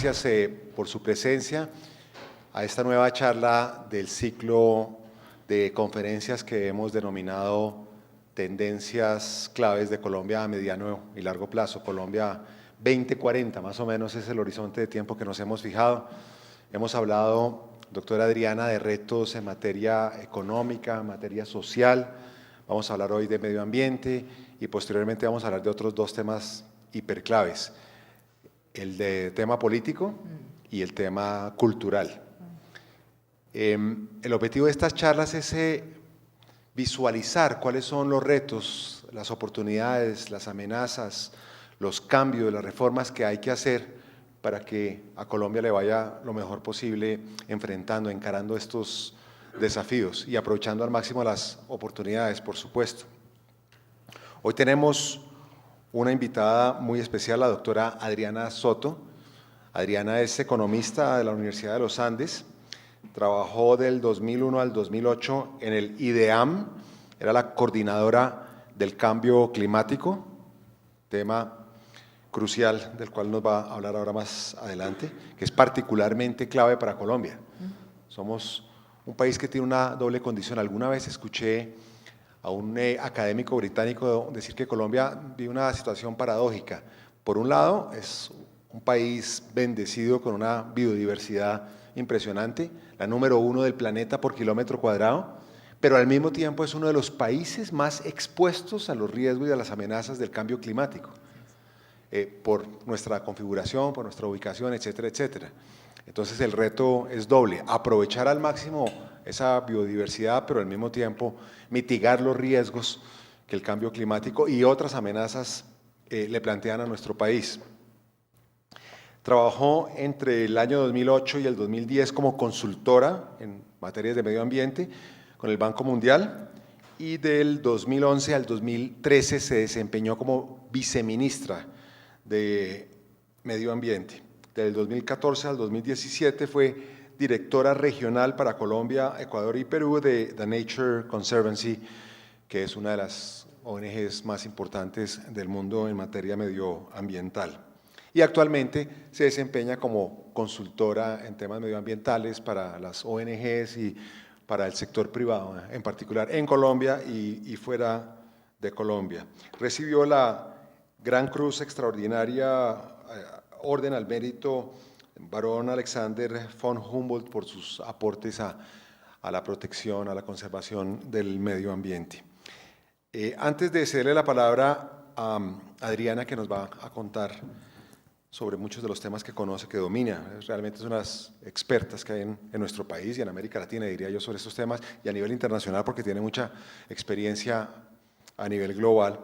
gracias por su presencia a esta nueva charla del ciclo de conferencias que hemos denominado Tendencias Claves de Colombia a mediano y largo plazo. Colombia 2040, más o menos es el horizonte de tiempo que nos hemos fijado. Hemos hablado, doctora Adriana, de retos en materia económica, en materia social. Vamos a hablar hoy de medio ambiente y posteriormente vamos a hablar de otros dos temas hiperclaves. El de tema político y el tema cultural. El objetivo de estas charlas es visualizar cuáles son los retos, las oportunidades, las amenazas, los cambios, las reformas que hay que hacer para que a Colombia le vaya lo mejor posible encarando estos desafíos y aprovechando al máximo las oportunidades, por supuesto. Hoy tenemos una invitada muy especial, la doctora Adriana Soto. Adriana es economista de la Universidad de los Andes, trabajó del 2001 al 2008 en el IDEAM, era la coordinadora del cambio climático, tema crucial del cual nos va a hablar ahora más adelante, que es particularmente clave para Colombia. Somos un país que tiene una doble condición. Alguna vez escuché a un académico británico decir que Colombia vive una situación paradójica. Por un lado, es un país bendecido con una biodiversidad impresionante, la número 1 del planeta por kilómetro cuadrado, pero al mismo tiempo es uno de los países más expuestos a los riesgos y a las amenazas del cambio climático, por nuestra configuración, por nuestra ubicación, etcétera, etcétera. Entonces el reto es doble, aprovechar al máximo esa biodiversidad, pero al mismo tiempo mitigar los riesgos que el cambio climático y otras amenazas le plantean a nuestro país. Trabajó entre el año 2008 y el 2010 como consultora en materias de medio ambiente con el Banco Mundial y del 2011 al 2013 se desempeñó como viceministra de Medio Ambiente. Del 2014 al 2017 fue directora regional para Colombia, Ecuador y Perú de The Nature Conservancy, que es una de las ONGs más importantes del mundo en materia medioambiental. Y actualmente se desempeña como consultora en temas medioambientales para las ONGs y para el sector privado, en particular en Colombia y fuera de Colombia. Recibió la Gran Cruz Extraordinaria, Orden al Mérito Barón Alexander von Humboldt por sus aportes a la protección, a la conservación del medio ambiente. Antes de cederle la palabra a Adriana, que nos va a contar sobre muchos de los temas que conoce, que domina, realmente es una de las expertas que hay en nuestro país y en América Latina, diría yo, sobre estos temas y a nivel internacional porque tiene mucha experiencia a nivel global.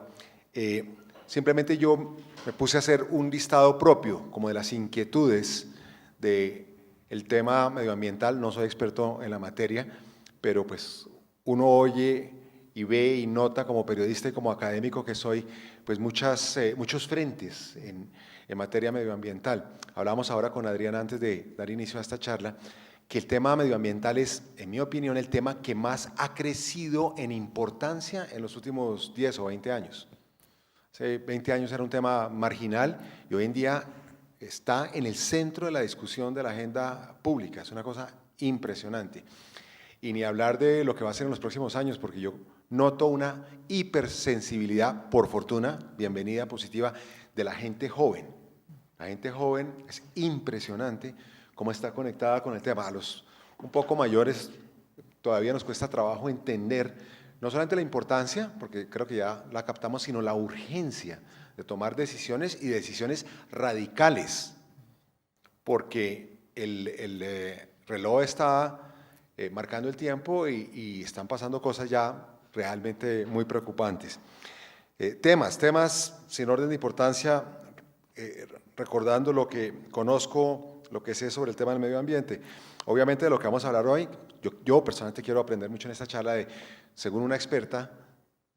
Simplemente yo me puse a hacer un listado propio como de las inquietudes del tema medioambiental. No soy experto en la materia, pero pues uno oye y ve y nota como periodista y como académico que soy, pues muchos frentes en materia medioambiental. Hablábamos ahora con Adriana antes de dar inicio a esta charla, que el tema medioambiental es, en mi opinión, el tema que más ha crecido en importancia en los últimos 10 o 20 años. Hace 20 años era un tema marginal y hoy en día está en el centro de la discusión de la agenda pública. Es una cosa impresionante. Y ni hablar de lo que va a ser en los próximos años, porque yo noto una hipersensibilidad, por fortuna, bienvenida, positiva, de la gente joven. La gente joven es impresionante cómo está conectada con el tema. A los un poco mayores todavía nos cuesta trabajo entender no solamente la importancia, porque creo que ya la captamos, sino la urgencia de tomar decisiones y decisiones radicales, porque el reloj está marcando el tiempo y están pasando cosas ya realmente muy preocupantes. Temas sin orden de importancia, recordando lo que conozco, lo que sé sobre el tema del medio ambiente. Obviamente de lo que vamos a hablar hoy, yo personalmente quiero aprender mucho en esta charla de, según una experta,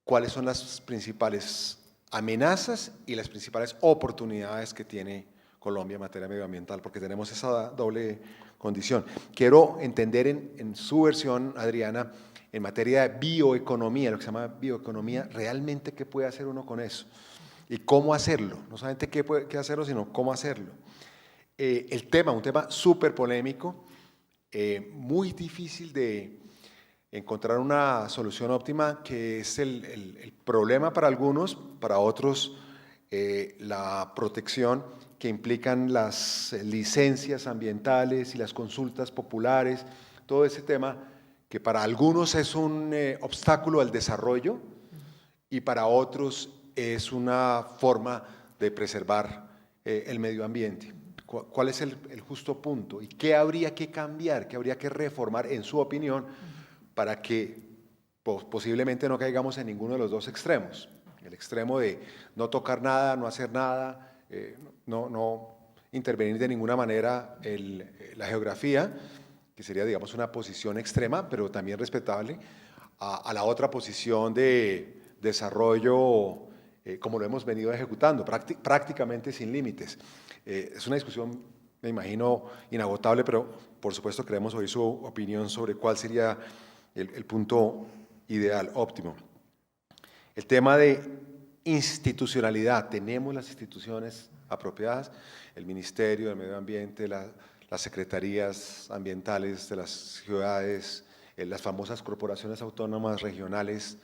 cuáles son las principales amenazas y las principales oportunidades que tiene Colombia en materia medioambiental, porque tenemos esa doble condición. Quiero entender en su versión, Adriana, en materia de bioeconomía, lo que se llama bioeconomía, realmente qué puede hacer uno con eso y cómo hacerlo, no solamente qué hacerlo, sino cómo hacerlo. un tema súper polémico, muy difícil de encontrar una solución óptima, que es el problema para algunos, para otros la protección que implican las licencias ambientales y las consultas populares, todo ese tema que para algunos es un obstáculo al desarrollo y para otros es una forma de preservar el medio ambiente. ¿Cuál es el justo punto? ¿Y qué habría que cambiar, qué habría que reformar, en su opinión, para que posiblemente no caigamos en ninguno de los dos extremos? El extremo de no tocar nada, no hacer nada, no intervenir de ninguna manera la geografía, que sería, digamos, una posición extrema, pero también respetable, a la otra posición de desarrollo, como lo hemos venido ejecutando, prácticamente sin límites. Es una discusión, me imagino, inagotable, pero por supuesto queremos oír su opinión sobre cuál sería el punto ideal, óptimo. El tema de institucionalidad, tenemos las instituciones apropiadas, el Ministerio del Medio Ambiente, las secretarías ambientales de las ciudades, las famosas corporaciones autónomas regionales.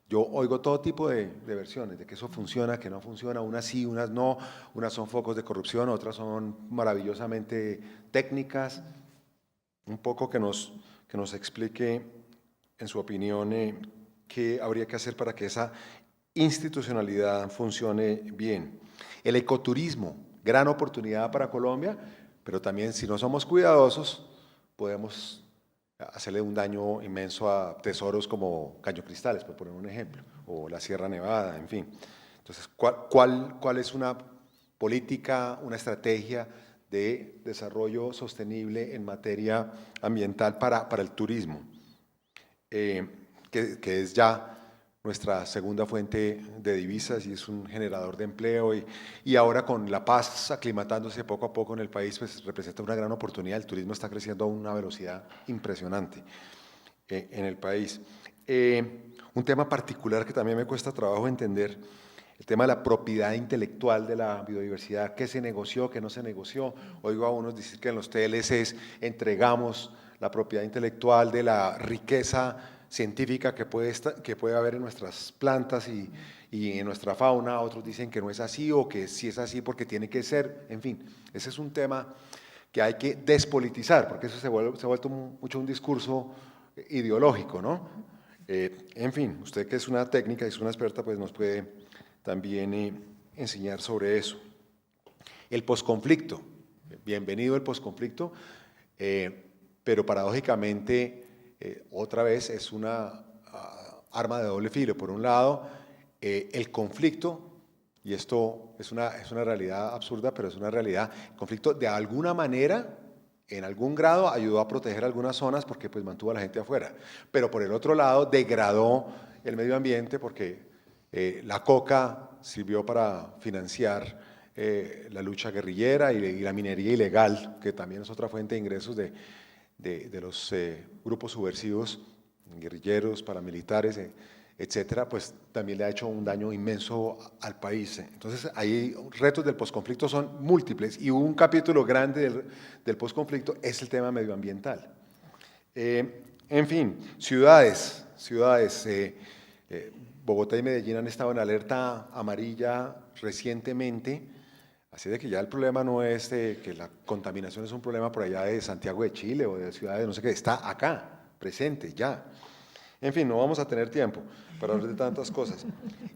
Yo oigo todo tipo de versiones, de que eso funciona, que no funciona, unas sí, unas no, unas son focos de corrupción, otras son maravillosamente técnicas. Un poco que nos explique, en su opinión, qué habría que hacer para que esa institucionalidad funcione bien. El ecoturismo, gran oportunidad para Colombia, pero también, si no somos cuidadosos, podemos hacerle un daño inmenso a tesoros como Caño Cristales, por poner un ejemplo, o la Sierra Nevada, en fin. Entonces, ¿cuál es una política, una estrategia de desarrollo sostenible en materia ambiental para el turismo? Que es ya nuestra segunda fuente de divisas y es un generador de empleo, y ahora con la paz aclimatándose poco a poco en el país, pues representa una gran oportunidad. El turismo está creciendo a una velocidad impresionante en el país. Un tema particular que también me cuesta trabajo entender, el tema de la propiedad intelectual de la biodiversidad, qué se negoció, qué no se negoció. Oigo a unos decir que en los TLCs entregamos la propiedad intelectual de la riqueza científica que puede haber en nuestras plantas y en nuestra fauna. Otros dicen que no es así, o que sí es así porque tiene que ser. En fin, ese es un tema que hay que despolitizar, porque eso se ha vuelto mucho un discurso ideológico, ¿no? En fin, usted, que es una técnica y es una experta, pues nos puede también enseñar sobre eso. El posconflicto, bienvenido el posconflicto, pero paradójicamente otra vez es una arma de doble filo. Por un lado, el conflicto, y esto es una realidad absurda, pero es una realidad, el conflicto de alguna manera, en algún grado, ayudó a proteger algunas zonas porque pues mantuvo a la gente afuera, pero por el otro lado degradó el medio ambiente porque la coca sirvió para financiar la lucha guerrillera y la minería ilegal, que también es otra fuente de ingresos de los grupos subversivos, guerrilleros, paramilitares, etcétera, pues también le ha hecho un daño inmenso al país. Entonces, ahí retos del posconflicto son múltiples, y un capítulo grande del posconflicto es el tema medioambiental. En fin, ciudades, Bogotá y Medellín han estado en alerta amarilla recientemente, así de que ya el problema no es que la contaminación es un problema por allá de Santiago de Chile o de ciudades, no sé qué, está acá, presente, ya. En fin, no vamos a tener tiempo para hablar de tantas cosas.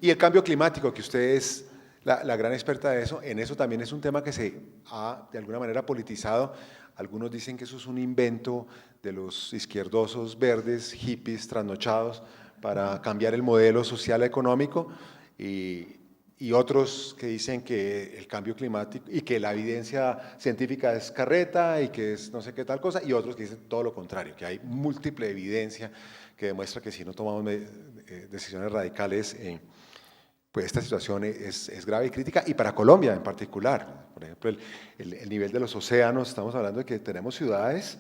Y el cambio climático, que usted es la gran experta de eso, en eso también es un tema que se ha de alguna manera politizado. Algunos dicen que eso es un invento de los izquierdosos verdes, hippies, trasnochados, para cambiar el modelo social económico, y otros que dicen que el cambio climático y que la evidencia científica es carreta y que es no sé qué tal cosa, y otros que dicen todo lo contrario, que hay múltiple evidencia que demuestra que si no tomamos decisiones radicales, pues esta situación es grave y crítica, y para Colombia en particular. Por ejemplo, el nivel de los océanos, estamos hablando de que tenemos ciudades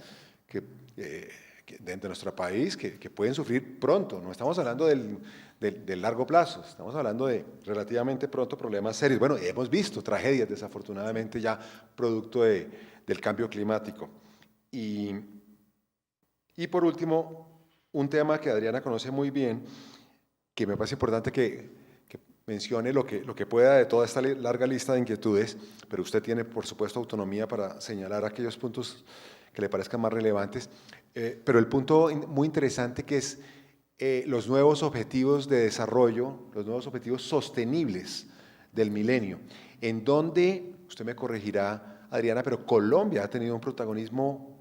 de nuestro país que pueden sufrir pronto. No estamos hablando del largo plazo, estamos hablando de relativamente pronto problemas serios. Bueno, hemos visto tragedias desafortunadamente ya producto del cambio climático. Y por último, un tema que Adriana conoce muy bien, que me parece importante que mencione lo que pueda de toda esta larga lista de inquietudes, pero usted tiene, por supuesto, autonomía para señalar aquellos puntos que le parezcan más relevantes. Pero el punto muy interesante que es los nuevos objetivos de desarrollo, los nuevos objetivos sostenibles del milenio, en donde, usted me corregirá, Adriana, pero Colombia ha tenido un protagonismo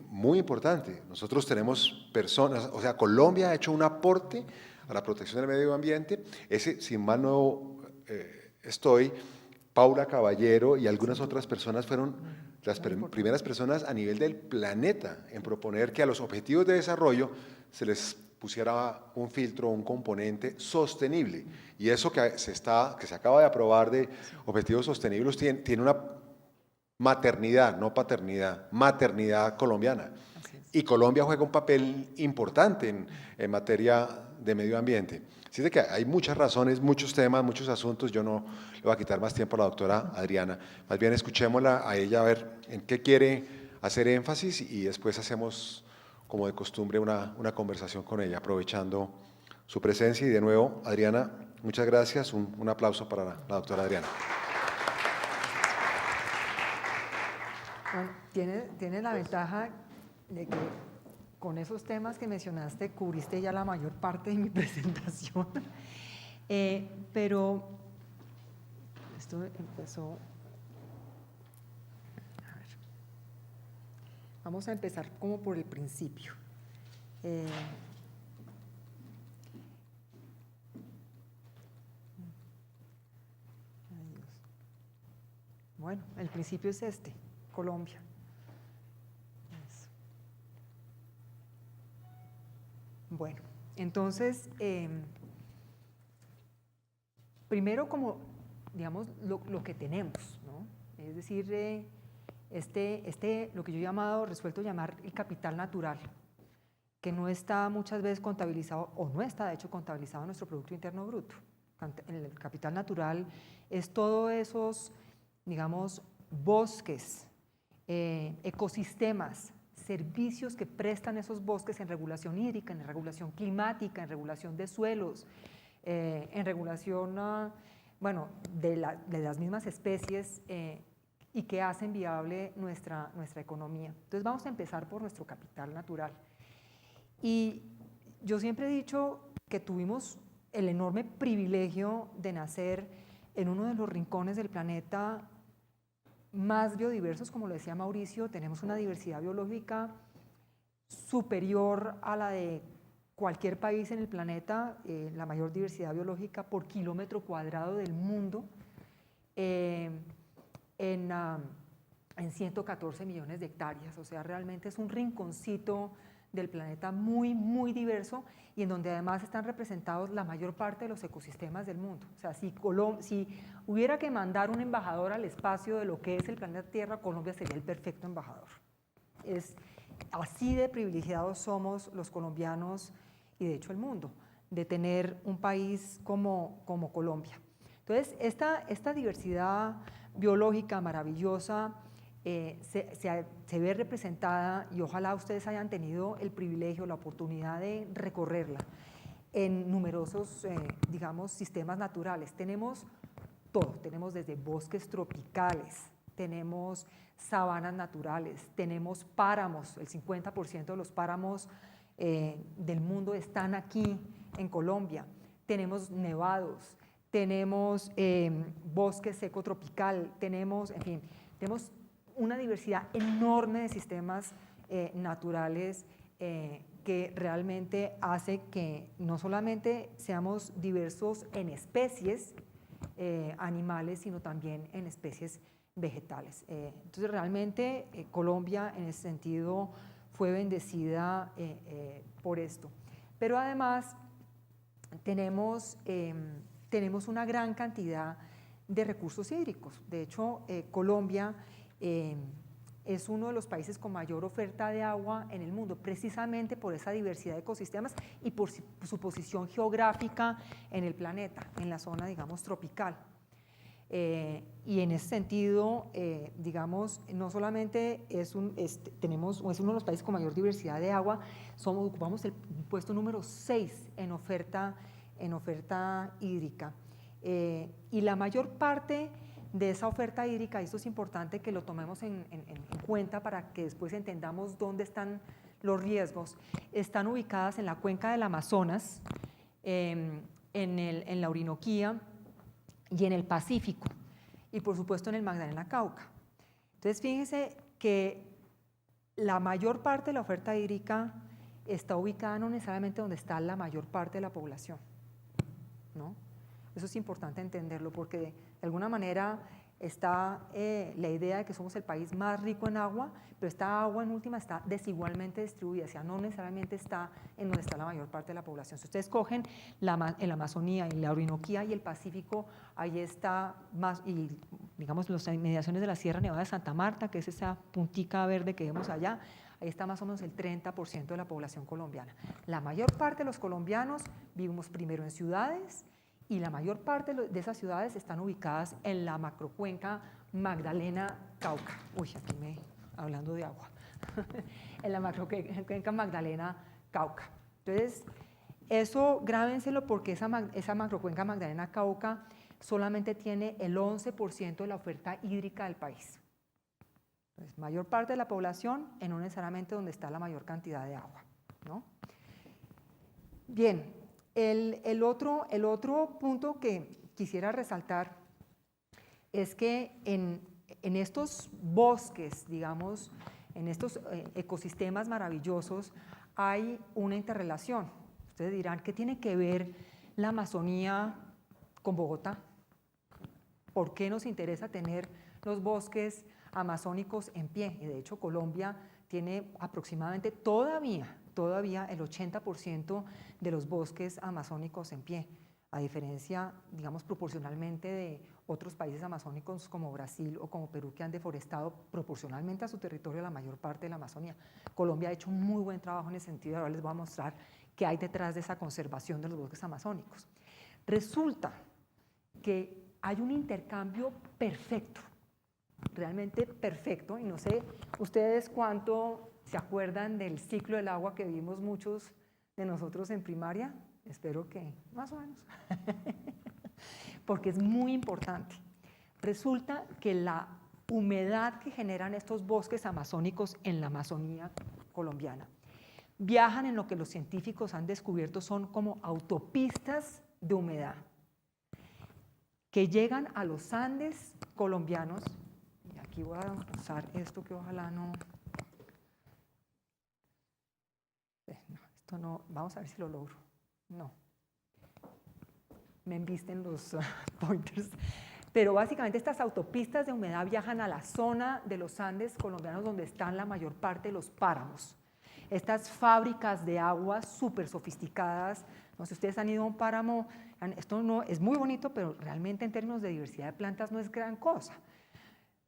muy importante. Nosotros tenemos personas, o sea, Colombia ha hecho un aporte a la protección del medio ambiente. Ese, sin mal no estoy, Paula Caballero y algunas otras personas fueron las primeras personas a nivel del planeta en proponer que a los objetivos de desarrollo se les pusiera un filtro, un componente sostenible. Y eso que se acaba de aprobar de objetivos sostenibles tiene una maternidad, no paternidad, maternidad colombiana. Y Colombia juega un papel importante en materia de medio ambiente. Así es que hay muchas razones, muchos temas, muchos asuntos. Yo no le voy a quitar más tiempo a la doctora Adriana. Más bien escuchémosla a ella a ver en qué quiere hacer énfasis y después hacemos, como de costumbre, una conversación con ella, aprovechando su presencia. Y de nuevo, Adriana, muchas gracias. Un aplauso para la doctora Adriana. Bueno, tiene la ventaja de que con esos temas que mencionaste cubriste ya la mayor parte de mi presentación, pero esto empezó, a ver, vamos a empezar como por el principio. Bueno, el principio es este, Colombia. Bueno, entonces, primero como, digamos, lo que tenemos, ¿no? Es decir, lo que yo he resuelto llamar el capital natural, que no está muchas veces contabilizado, o no está de hecho contabilizado en nuestro Producto Interno Bruto. El capital natural es todos esos, digamos, bosques, ecosistemas, servicios que prestan esos bosques en regulación hídrica, en regulación climática, en regulación de suelos, en regulación, bueno, de las mismas especies y que hacen viable nuestra economía. Entonces vamos a empezar por nuestro capital natural. Y yo siempre he dicho que tuvimos el enorme privilegio de nacer en uno de los rincones del planeta más biodiversos, como lo decía Mauricio. Tenemos una diversidad biológica superior a la de cualquier país en el planeta, la mayor diversidad biológica por kilómetro cuadrado del mundo, en 114 millones de hectáreas. O sea, realmente es un rinconcito del planeta muy, muy diverso y en donde además están representados la mayor parte de los ecosistemas del mundo. O sea, si hubiera que mandar un embajador al espacio de lo que es el planeta Tierra, Colombia sería el perfecto embajador. Es así de privilegiados somos los colombianos y de hecho el mundo, de tener un país como Colombia. Entonces, esta diversidad biológica maravillosa se ve representada, y ojalá ustedes hayan tenido el privilegio, la oportunidad de recorrerla, en numerosos, digamos, sistemas naturales. Tenemos todo, tenemos desde bosques tropicales, tenemos sabanas naturales, tenemos páramos. El 50% de los páramos del mundo están aquí en Colombia. Tenemos nevados, tenemos bosque seco tropical, tenemos, en fin, tenemos una diversidad enorme de sistemas naturales que realmente hace que no solamente seamos diversos en especies animales, sino también en especies vegetales. Entonces, realmente Colombia en ese sentido fue bendecida por esto. Pero además tenemos una gran cantidad de recursos hídricos. De hecho, Colombia es uno de los países con mayor oferta de agua en el mundo, precisamente por esa diversidad de ecosistemas y por su posición geográfica en el planeta, en la zona, digamos, tropical. Y en ese sentido, digamos, no solamente es uno de los países con mayor diversidad de agua, ocupamos el puesto número 6 en oferta hídrica. Y la mayor parte de esa oferta hídrica, y esto es importante que lo tomemos en cuenta para que después entendamos dónde están los riesgos, están ubicadas en la cuenca del Amazonas, en la Orinoquía y en el Pacífico, y por supuesto en el Magdalena Cauca. Entonces fíjense que la mayor parte de la oferta hídrica está ubicada no necesariamente donde está la mayor parte de la población, ¿no? Eso es importante entenderlo porque de alguna manera está la idea de que somos el país más rico en agua, pero esta agua en última está desigualmente distribuida, o sea, no necesariamente está en donde está la mayor parte de la población. Si ustedes cogen en la Amazonía, en la Orinoquía y el Pacífico, ahí está más, y digamos las inmediaciones de la Sierra Nevada de Santa Marta, que es esa puntica verde que vemos allá, ahí está más o menos el 30% de la población colombiana. La mayor parte de los colombianos vivimos primero en ciudades, y la mayor parte de esas ciudades están ubicadas en la macrocuenca Magdalena-Cauca. Uy, aquí hablando de agua. En la macrocuenca Magdalena-Cauca. Entonces, eso grábenselo porque esa macrocuenca Magdalena-Cauca solamente tiene el 11% de la oferta hídrica del país. Entonces, mayor parte de la población en no necesariamente donde está la mayor cantidad de agua, ¿no? Bien. El otro punto que quisiera resaltar es que en estos bosques, digamos, en estos ecosistemas maravillosos, hay una interrelación. Ustedes dirán, ¿qué tiene que ver la Amazonía con Bogotá? ¿Por qué nos interesa tener los bosques amazónicos en pie? Y de hecho Colombia tiene aproximadamente todavía el 80% de los bosques amazónicos en pie, a diferencia, digamos, proporcionalmente de otros países amazónicos como Brasil o como Perú que han deforestado proporcionalmente a su territorio la mayor parte de la Amazonía. Colombia ha hecho un muy buen trabajo en ese sentido y ahora les voy a mostrar qué hay detrás de esa conservación de los bosques amazónicos. Resulta que hay un intercambio perfecto, realmente perfecto, y no sé ustedes cuánto se acuerdan del ciclo del agua que vimos muchos de nosotros en primaria, espero que más o menos, porque es muy importante. Resulta que la humedad que generan estos bosques amazónicos en la Amazonía colombiana viajan en lo que los científicos han descubierto son como autopistas de humedad que llegan a los Andes colombianos. Y aquí voy a usar esto que ojalá no, esto no, vamos a ver si lo logro. No, me embisten los pointers. Pero básicamente estas autopistas de humedad viajan a la zona de los Andes colombianos donde están la mayor parte de los páramos. Estas fábricas de agua súper sofisticadas, no sé si ustedes han ido a un páramo, esto no es muy bonito, pero realmente en términos de diversidad de plantas no es gran cosa.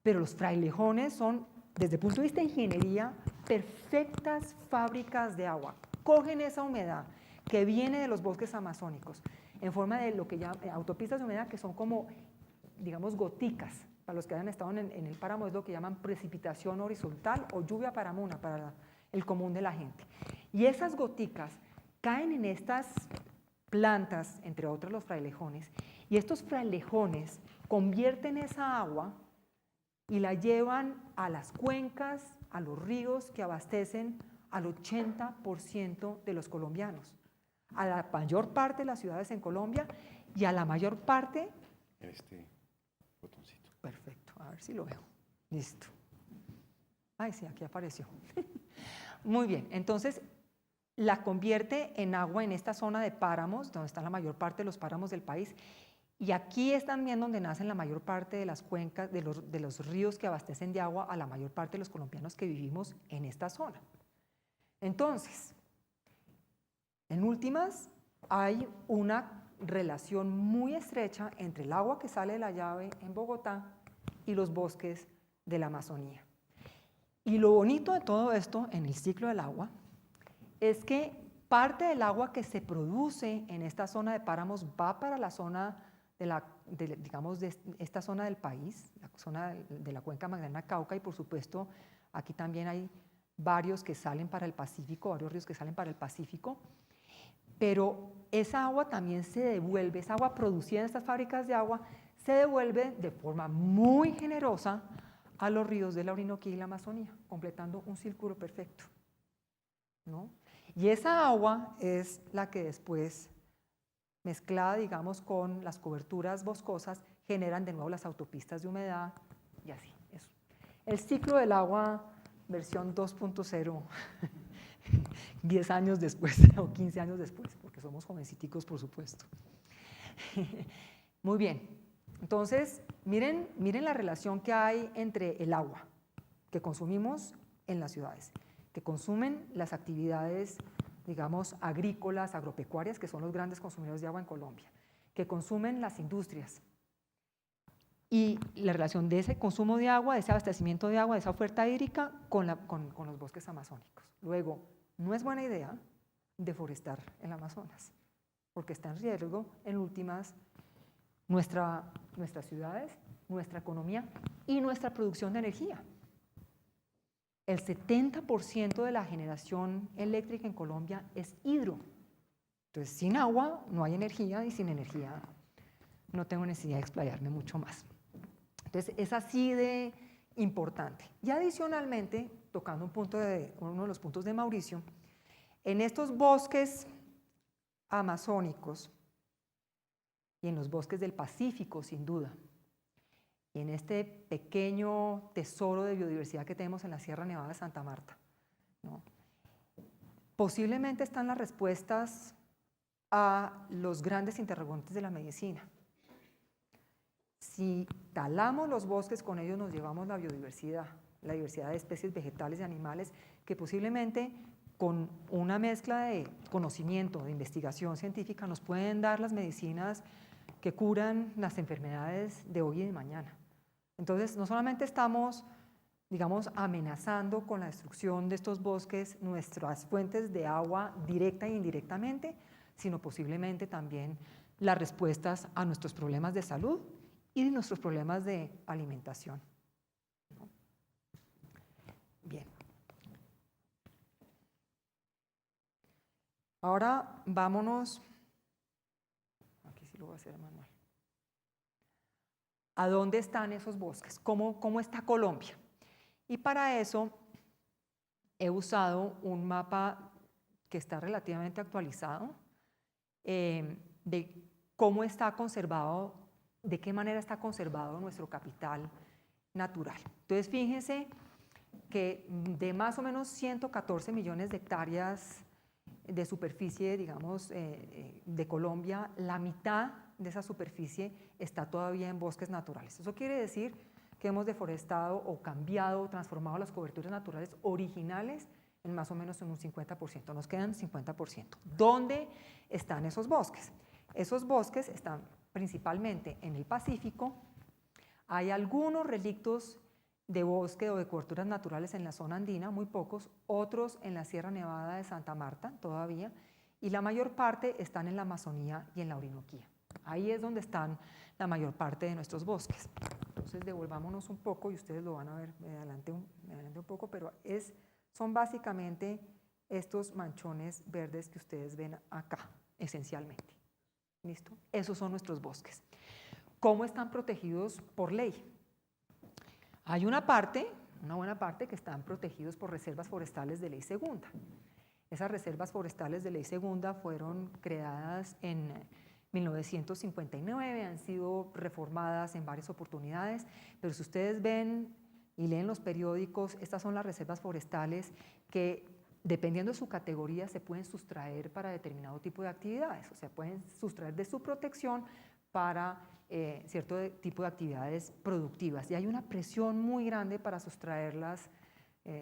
Pero los frailejones son, desde el punto de vista de ingeniería, perfectas fábricas de agua. Cogen esa humedad que viene de los bosques amazónicos en forma de lo que llaman autopistas de humedad, que son como, digamos, goticas. Para los que hayan estado en el páramo es lo que llaman precipitación horizontal o lluvia paramuna para el común de la gente. Y esas goticas caen en estas plantas, entre otras los frailejones, y estos frailejones convierten esa agua y la llevan a las cuencas, a los ríos que abastecen al 80% de los colombianos, a la mayor parte de las ciudades en Colombia y a la mayor parte... En este botoncito. Perfecto, a ver si lo veo. Listo. Ay, sí, aquí apareció. Muy bien, entonces la convierte en agua en esta zona de páramos, donde está la mayor parte de los páramos del país, y aquí es también donde nacen la mayor parte de las cuencas, de los ríos que abastecen de agua a la mayor parte de los colombianos que vivimos en esta zona. Entonces, en últimas, hay una relación muy estrecha entre el agua que sale de la llave en Bogotá y los bosques de la Amazonía. Y lo bonito de todo esto en el ciclo del agua es que parte del agua que se produce en esta zona de páramos va para la zona digamos, de esta zona del país, la zona de la cuenca Magdalena-Cauca, y por supuesto aquí también hay varios que salen para el Pacífico, varios ríos que salen para el Pacífico, pero esa agua también se devuelve, esa agua producida en estas fábricas de agua se devuelve de forma muy generosa a los ríos de la Orinoquía y la Amazonía, completando un círculo perfecto, ¿no? Y esa agua es la que después, mezclada, digamos, con las coberturas boscosas, generan de nuevo las autopistas de humedad y así. Eso. El ciclo del agua, versión 2.0, 10 años después o 15 años después, porque somos jovenciticos, por supuesto. Muy bien. Entonces, miren la relación que hay entre el agua que consumimos en las ciudades, que consumen las actividades, digamos, agrícolas, agropecuarias, que son los grandes consumidores de agua en Colombia, que consumen las industrias, y la relación de ese consumo de agua, de ese abastecimiento de agua, de esa oferta hídrica con los bosques amazónicos. Luego, no es buena idea deforestar el Amazonas, porque está en riesgo, en últimas, nuestras ciudades, nuestra economía y nuestra producción de energía. El 70% de la generación eléctrica en Colombia es hidro. Entonces, sin agua no hay energía, y sin energía no tengo necesidad de explayarme mucho más. Entonces, es así de importante. Y adicionalmente, tocando uno de los puntos de Mauricio, en estos bosques amazónicos y en los bosques del Pacífico, sin duda, y en este pequeño tesoro de biodiversidad que tenemos en la Sierra Nevada de Santa Marta, ¿no? Posiblemente están las respuestas a los grandes interrogantes de la medicina. Si talamos los bosques, con ellos nos llevamos la biodiversidad, la diversidad de especies vegetales y animales, que posiblemente con una mezcla de conocimiento, de investigación científica, nos pueden dar las medicinas que curan las enfermedades de hoy y de mañana. Entonces, no solamente estamos, digamos, amenazando con la destrucción de estos bosques nuestras fuentes de agua directa e indirectamente, sino posiblemente también las respuestas a nuestros problemas de salud y de nuestros problemas de alimentación. Bien. Ahora vámonos, aquí sí lo voy a hacer manual. ¿A dónde están esos bosques? ¿Cómo está Colombia? Y para eso he usado un mapa que está relativamente actualizado, de cómo está conservado, de qué manera está conservado nuestro capital natural. Entonces, fíjense que de más o menos 114 millones de hectáreas de superficie, digamos, de Colombia, la mitad de esa superficie está todavía en bosques naturales. Eso quiere decir que hemos deforestado o cambiado o transformado las coberturas naturales originales en más o menos en un 50%. Nos quedan 50%. ¿Dónde están esos bosques? Esos bosques están principalmente en el Pacífico. Hay algunos relictos de bosque o de coberturas naturales en la zona andina, muy pocos, otros en la Sierra Nevada de Santa Marta todavía, y la mayor parte están en la Amazonía y en la Orinoquía. Ahí es donde están la mayor parte de nuestros bosques. Entonces, devolvámonos un poco y ustedes lo van a ver, me adelanté un poco, pero son básicamente estos manchones verdes que ustedes ven acá, esencialmente. ¿Listo? Esos son nuestros bosques. ¿Cómo están protegidos por ley? Hay una buena parte que están protegidos por reservas forestales de ley segunda. Esas reservas forestales de ley segunda fueron creadas en 1959, han sido reformadas en varias oportunidades, pero si ustedes ven y leen los periódicos, estas son las reservas forestales que, dependiendo de su categoría, se pueden sustraer para determinado tipo de actividades, o sea, pueden sustraer de su protección para cierto tipo de actividades productivas. Y hay una presión muy grande para sustraerlas,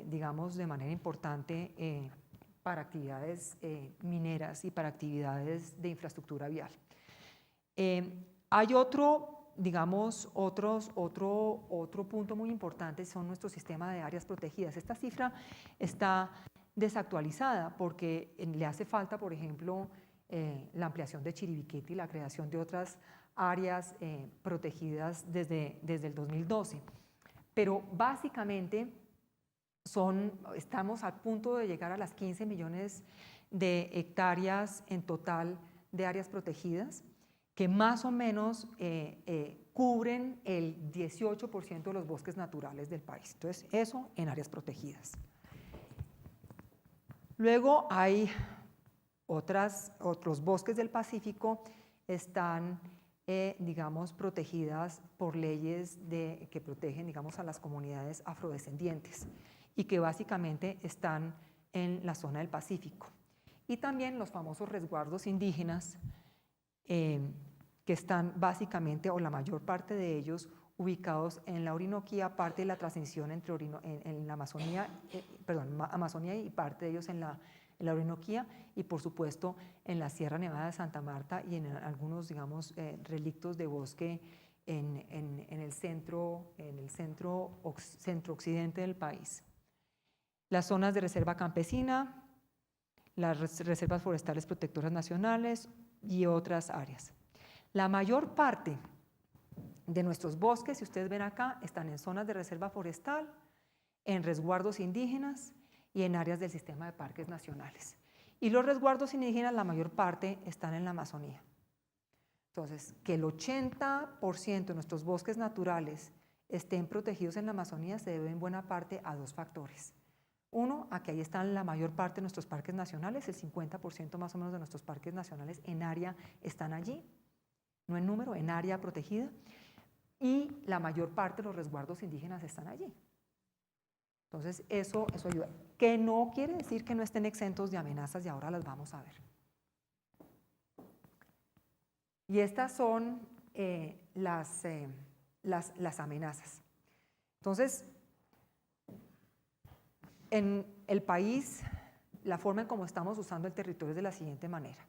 digamos, de manera importante para actividades mineras y para actividades de infraestructura vial. Hay otro digamos, otro punto muy importante son nuestro sistema de áreas protegidas. Esta cifra está desactualizada porque le hace falta, por ejemplo, la ampliación de Chiribiquete y la creación de otras áreas protegidas desde el 2012. Pero básicamente estamos a punto de llegar a las 15 millones de hectáreas en total de áreas protegidas, que más o menos cubren el 18% de los bosques naturales del país. Entonces, eso en áreas protegidas. Luego hay otros bosques del Pacífico, están, digamos, protegidas por leyes que protegen, digamos, a las comunidades afrodescendientes y que básicamente están en la zona del Pacífico. Y también los famosos resguardos indígenas, que están básicamente, o la mayor parte de ellos, ubicados en la Orinoquía, parte de la transición entre en la Amazonía, Amazonía y parte de ellos en la Orinoquía, y por supuesto en la Sierra Nevada de Santa Marta y en algunos, digamos, relictos de bosque en el centro-occidente del país. Las zonas de reserva campesina, las reservas forestales protectoras nacionales y otras áreas. La mayor parte de nuestros bosques, si ustedes ven acá, están en zonas de reserva forestal, en resguardos indígenas y en áreas del sistema de parques nacionales. Y los resguardos indígenas, la mayor parte, están en la Amazonía. Entonces, que el 80% de nuestros bosques naturales estén protegidos en la Amazonía se debe en buena parte a dos factores. Uno, a que ahí están la mayor parte de nuestros parques nacionales, el 50% más o menos de nuestros parques nacionales en área están allí, no en número, en área protegida, y la mayor parte de los resguardos indígenas están allí. Entonces, eso ayuda. Que no quiere decir que no estén exentos de amenazas, y ahora las vamos a ver. Y estas son las amenazas. Entonces, en el país, la forma en cómo estamos usando el territorio es de la siguiente manera.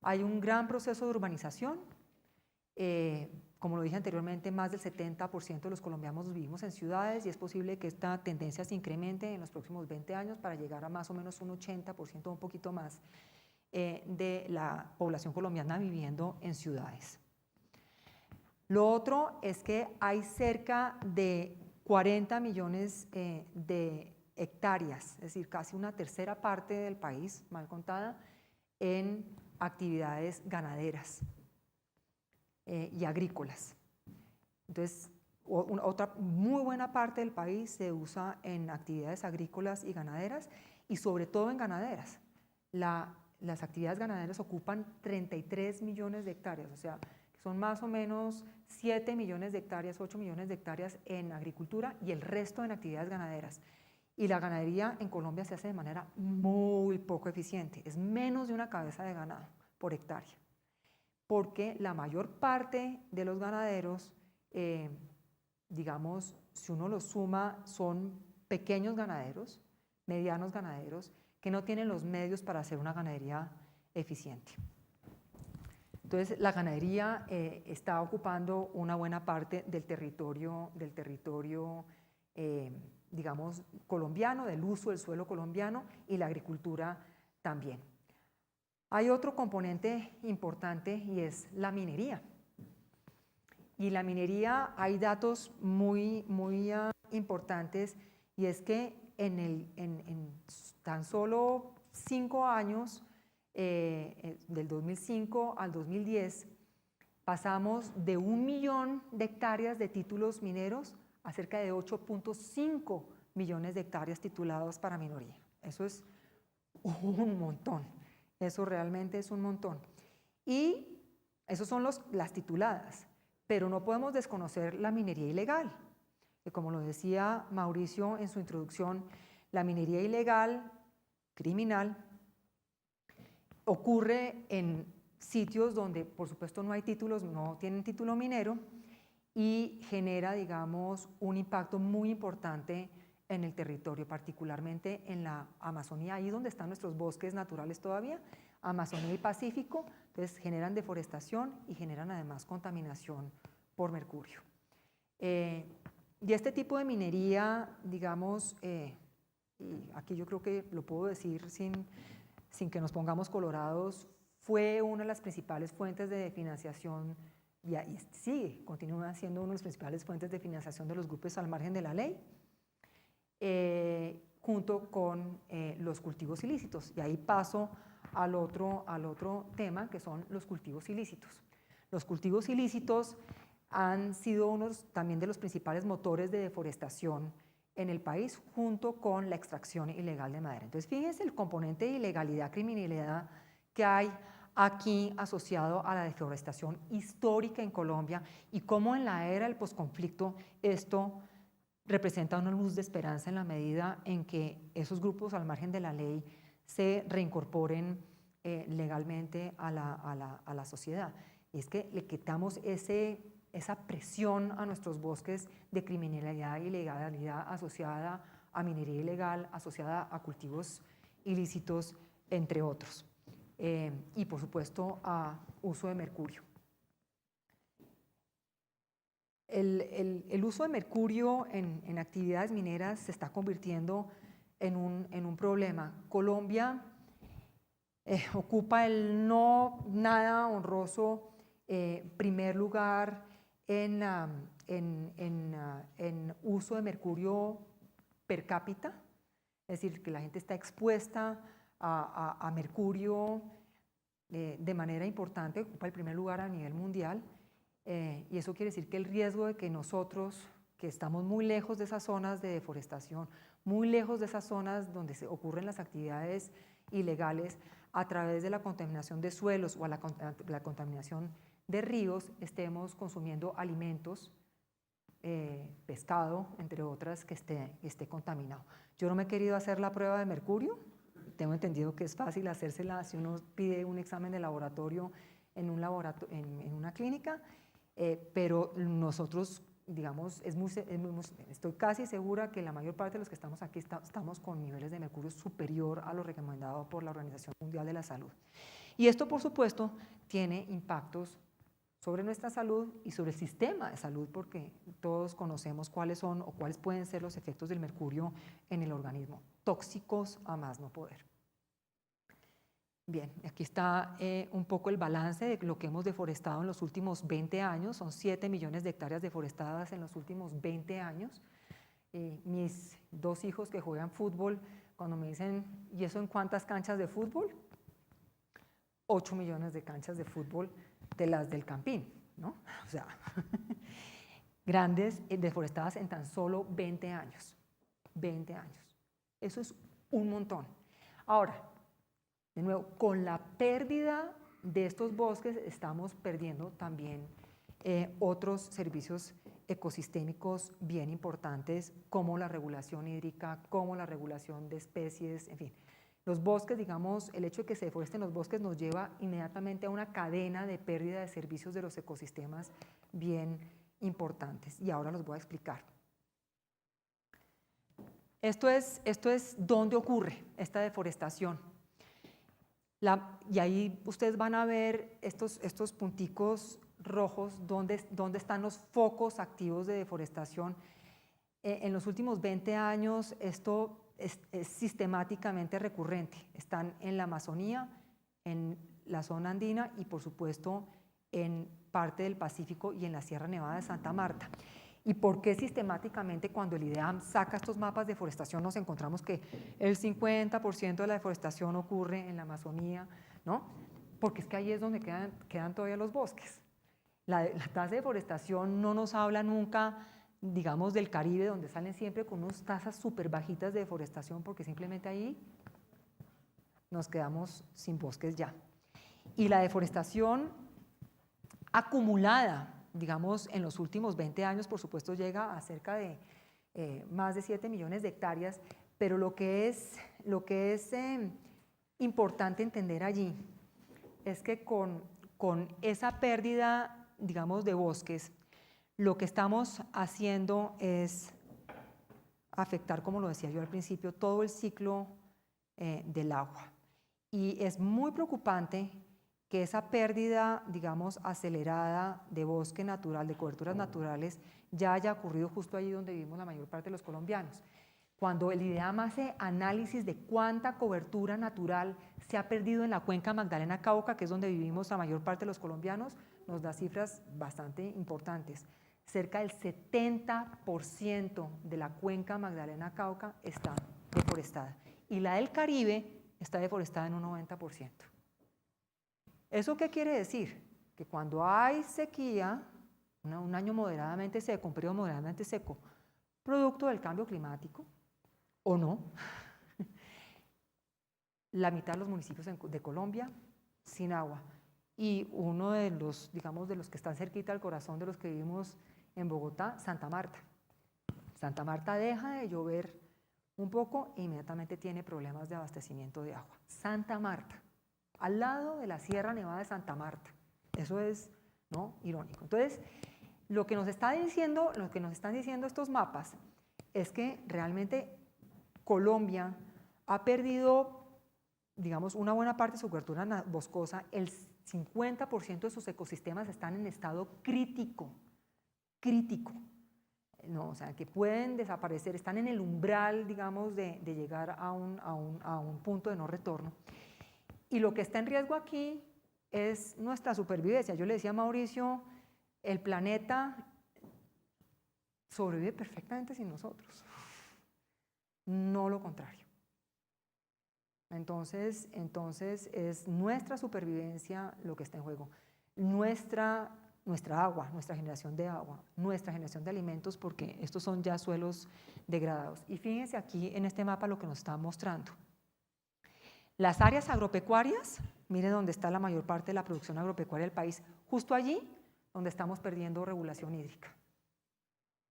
Hay un gran proceso de urbanización. Como lo dije anteriormente, más del 70% de los colombianos vivimos en ciudades y es posible que esta tendencia se incremente en los próximos 20 años para llegar a más o menos un 80% o un poquito más de la población colombiana viviendo en ciudades. Lo otro es que hay cerca de 40 millones de hectáreas, es decir, casi una tercera parte del país, mal contada, en actividades ganaderas y agrícolas. Entonces, otra muy buena parte del país se usa en actividades agrícolas y ganaderas, y sobre todo en ganaderas. Las actividades ganaderas ocupan 33 millones de hectáreas, o sea, son más o menos 7 millones de hectáreas, 8 millones de hectáreas en agricultura y el resto en actividades ganaderas. Y la ganadería en Colombia se hace de manera muy poco eficiente, es menos de una cabeza de ganado por hectárea, porque la mayor parte de los ganaderos, digamos, si uno los suma, son pequeños ganaderos, medianos ganaderos, que no tienen los medios para hacer una ganadería eficiente. Entonces, la ganadería está ocupando una buena parte del territorio digamos, colombiano, del uso del suelo colombiano, y la agricultura también. Hay otro componente importante y es la minería. Y la minería, hay datos muy importantes, y es que en tan solo 5 años, del 2005 al 2010, pasamos de 1 millón de hectáreas de títulos mineros a cerca de 8.5 millones de hectáreas tituladas para minería. Eso es un montón, eso realmente es un montón. Y esos son las tituladas, pero no podemos desconocer la minería ilegal, que como lo decía Mauricio en su introducción, la minería ilegal, criminal, ocurre en sitios donde por supuesto no hay títulos, no tienen título minero, y genera, digamos, un impacto muy importante en el territorio, particularmente en la Amazonía, ahí donde están nuestros bosques naturales todavía, Amazonía y Pacífico. Entonces generan deforestación y generan además contaminación por mercurio. Y este tipo de minería, digamos, y aquí yo creo que lo puedo decir sin que nos pongamos colorados, fue una de las principales fuentes de financiación, y sigue, continúa siendo una de las principales fuentes de financiación de los grupos al margen de la ley, junto con los cultivos ilícitos. Y ahí paso al otro tema, que son los cultivos ilícitos. Los cultivos ilícitos han sido unos también de los principales motores de deforestación en el país, junto con la extracción ilegal de madera. Entonces, fíjense el componente de ilegalidad, criminalidad que hay aquí asociado a la deforestación histórica en Colombia y cómo en la era del posconflicto esto representa una luz de esperanza en la medida en que esos grupos al margen de la ley se reincorporen legalmente a la sociedad. Y es que le quitamos esa presión a nuestros bosques de criminalidad e ilegalidad asociada a minería ilegal, asociada a cultivos ilícitos, entre otros. Y por supuesto a uso de mercurio. El uso de mercurio en actividades mineras se está convirtiendo en un problema. Colombia ocupa el no nada honroso primer lugar en uso de mercurio per cápita, es decir, que la gente está expuesta a mercurio de manera importante, ocupa el primer lugar a nivel mundial, y eso quiere decir que el riesgo de que nosotros, que estamos muy lejos de esas zonas de deforestación, muy lejos de esas zonas donde se ocurren las actividades ilegales, a través de la contaminación de suelos o la contaminación de ríos, estemos consumiendo alimentos, pescado, entre otras, que esté contaminado. Yo no me he querido hacer la prueba de mercurio, tengo entendido que es fácil hacérsela si uno pide un examen de laboratorio en una clínica, pero nosotros, digamos, estoy casi segura que la mayor parte de los que estamos aquí estamos con niveles de mercurio superior a lo recomendado por la Organización Mundial de la Salud. Y esto, por supuesto, tiene impactos sobre nuestra salud y sobre el sistema de salud, porque todos conocemos cuáles son o cuáles pueden ser los efectos del mercurio en el organismo, tóxicos a más no poder. Bien, aquí está un poco el balance de lo que hemos deforestado en los últimos 20 años, son 7 millones de hectáreas deforestadas en los últimos 20 años. Mis dos hijos que juegan fútbol, cuando me dicen, ¿y eso en cuántas canchas de fútbol? 8 millones de canchas de fútbol de las del Campín, ¿no? O sea, grandes deforestadas en tan solo 20 años. 20 años. Eso es un montón. Ahora, de nuevo, con la pérdida de estos bosques estamos perdiendo también otros servicios ecosistémicos bien importantes, como la regulación hídrica, como la regulación de especies, en fin. Los bosques, digamos, el hecho de que se deforesten los bosques nos lleva inmediatamente a una cadena de pérdida de servicios de los ecosistemas bien importantes. Y ahora los voy a explicar. Esto es dónde ocurre esta deforestación. Y ahí ustedes van a ver estos punticos rojos, dónde están los focos activos de deforestación. En los últimos 20 años esto es sistemáticamente recurrente. Están en la Amazonía, en la zona andina y por supuesto en parte del Pacífico y en la Sierra Nevada de Santa Marta. ¿Y por qué sistemáticamente cuando el IDEAM saca estos mapas de deforestación nos encontramos que el 50% de la deforestación ocurre en la Amazonía, ¿no? Porque es que ahí es donde quedan todavía los bosques. La tasa de deforestación no nos habla nunca, digamos, del Caribe, donde salen siempre con unas tasas súper bajitas de deforestación, porque simplemente ahí nos quedamos sin bosques ya. Y la deforestación acumulada, digamos, en los últimos 20 años, por supuesto, llega a cerca de más de 7 millones de hectáreas, pero lo que es importante entender allí es que con esa pérdida, digamos, de bosques, lo que estamos haciendo es afectar, como lo decía yo al principio, todo el ciclo del agua. Y es muy preocupante que esa pérdida, digamos, acelerada de bosque natural, de coberturas naturales, ya haya ocurrido justo allí donde vivimos la mayor parte de los colombianos. Cuando el IDEAM hace análisis de cuánta cobertura natural se ha perdido en la cuenca Magdalena-Cauca, que es donde vivimos la mayor parte de los colombianos, nos da cifras bastante importantes. Cerca del 70% de la cuenca Magdalena-Cauca está deforestada y la del Caribe está deforestada en un 90%. ¿Eso qué quiere decir? Que cuando hay sequía, un año moderadamente seco, un periodo moderadamente seco, producto del cambio climático, o no, la mitad de los municipios de Colombia sin agua. Y uno de los, digamos, de los que están cerquita al corazón de los que vivimos en Bogotá, Santa Marta. Santa Marta deja de llover un poco e inmediatamente tiene problemas de abastecimiento de agua. Santa Marta, al lado de la Sierra Nevada de Santa Marta. Eso es, ¿no?, irónico. Entonces, lo que nos están diciendo estos mapas es que realmente Colombia ha perdido, digamos, una buena parte de su cobertura boscosa. El 50% de sus ecosistemas están en estado crítico, no, o sea, que pueden desaparecer, están en el umbral, digamos, de llegar a un punto de no retorno. Y lo que está en riesgo aquí es nuestra supervivencia. Yo le decía a Mauricio, el planeta sobrevive perfectamente sin nosotros, no lo contrario. Entonces es nuestra supervivencia lo que está en juego, nuestra agua, nuestra generación de agua, nuestra generación de alimentos, porque estos son ya suelos degradados. Y fíjense aquí en este mapa lo que nos está mostrando. Las áreas agropecuarias, miren dónde está la mayor parte de la producción agropecuaria del país, justo allí donde estamos perdiendo regulación hídrica,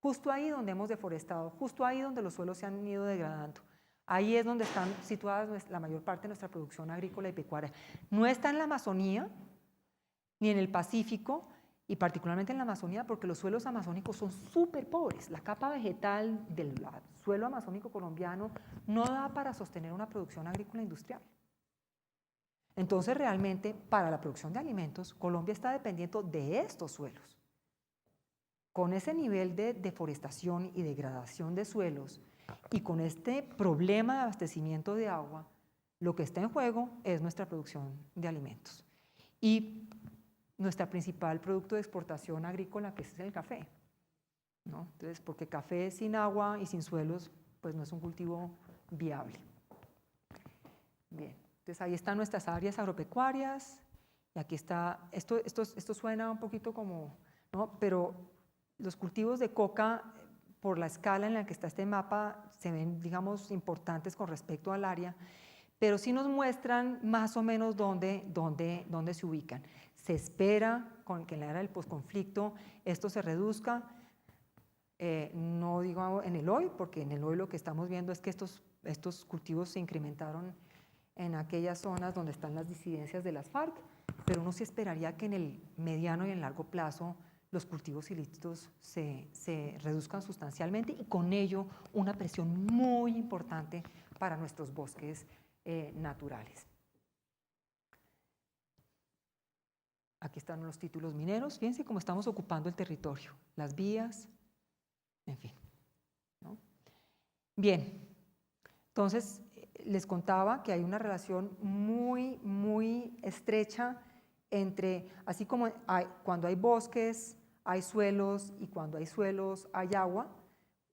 justo ahí donde hemos deforestado, justo ahí donde los suelos se han ido degradando. Ahí es donde están situadas la mayor parte de nuestra producción agrícola y pecuaria. No está en la Amazonía, ni en el Pacífico, y particularmente en la Amazonía, porque los suelos amazónicos son súper pobres. La capa vegetal del suelo amazónico colombiano no da para sostener una producción agrícola industrial. Entonces, realmente, para la producción de alimentos, Colombia está dependiendo de estos suelos. Con ese nivel de deforestación y degradación de suelos, y con este problema de abastecimiento de agua, lo que está en juego es nuestra producción de alimentos. Y nuestra principal producto de exportación agrícola, que es el café, ¿no? Entonces, porque café sin agua y sin suelos, pues no es un cultivo viable. Bien, entonces ahí están nuestras áreas agropecuarias, y aquí está, esto suena un poquito como, ¿no?, pero los cultivos de coca, por la escala en la que está este mapa, se ven, digamos, importantes con respecto al área, pero sí nos muestran más o menos dónde se ubican. Se espera que en la era del posconflicto esto se reduzca, no digo en el hoy, porque en el hoy lo que estamos viendo es que estos cultivos se incrementaron en aquellas zonas donde están las disidencias de las FARC, pero uno sí esperaría que en el mediano y en largo plazo los cultivos ilícitos se reduzcan sustancialmente y con ello una presión muy importante para nuestros bosques naturales. Aquí están los títulos mineros, fíjense cómo estamos ocupando el territorio, las vías, en fin, ¿no? Bien, entonces les contaba que hay una relación muy estrecha entre, así como cuando hay bosques, hay suelos, y cuando hay suelos hay agua.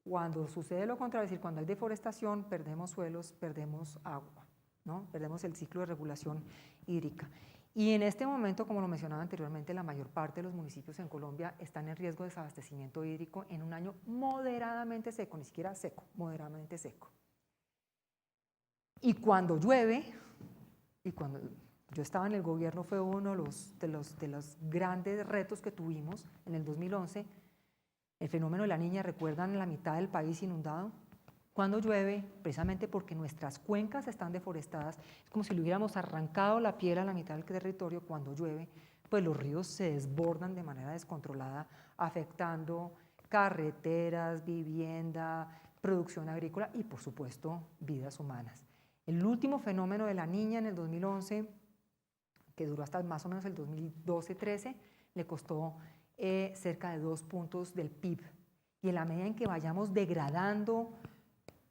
Cuando sucede lo contrario, es decir, cuando hay deforestación, perdemos suelos, perdemos agua, ¿no? Perdemos el ciclo de regulación hídrica. Y en este momento, como lo mencionaba anteriormente, la mayor parte de los municipios en Colombia están en riesgo de desabastecimiento hídrico en un año moderadamente seco, ni siquiera seco, moderadamente seco. Y cuando llueve, y cuando yo estaba en el gobierno, fue uno de los grandes retos que tuvimos en el 2011, el fenómeno de la Niña. ¿Recuerdan la mitad del país inundado? Cuando llueve, precisamente porque nuestras cuencas están deforestadas, es como si le hubiéramos arrancado la piel a la mitad del territorio. Cuando llueve, pues los ríos se desbordan de manera descontrolada, afectando carreteras, vivienda, producción agrícola y, por supuesto, vidas humanas. El último fenómeno de la Niña en el 2011 que duró hasta más o menos el 2012-13, le costó cerca de 2 puntos del PIB. Y en la medida en que vayamos degradando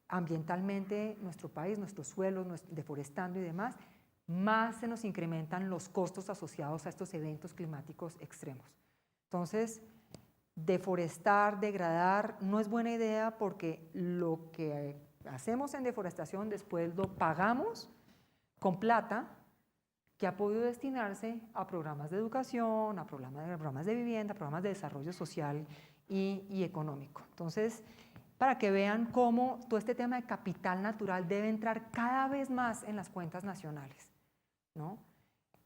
ambientalmente nuestro país, nuestros suelos, deforestando y demás, más se nos incrementan los costos asociados a estos eventos climáticos extremos. Entonces, deforestar, degradar, no es buena idea porque lo que hacemos en deforestación después lo pagamos con plata que ha podido destinarse a programas de educación, a programas de vivienda, a programas de desarrollo social y económico. Entonces, para que vean cómo todo este tema de capital natural debe entrar cada vez más en las cuentas nacionales, ¿no?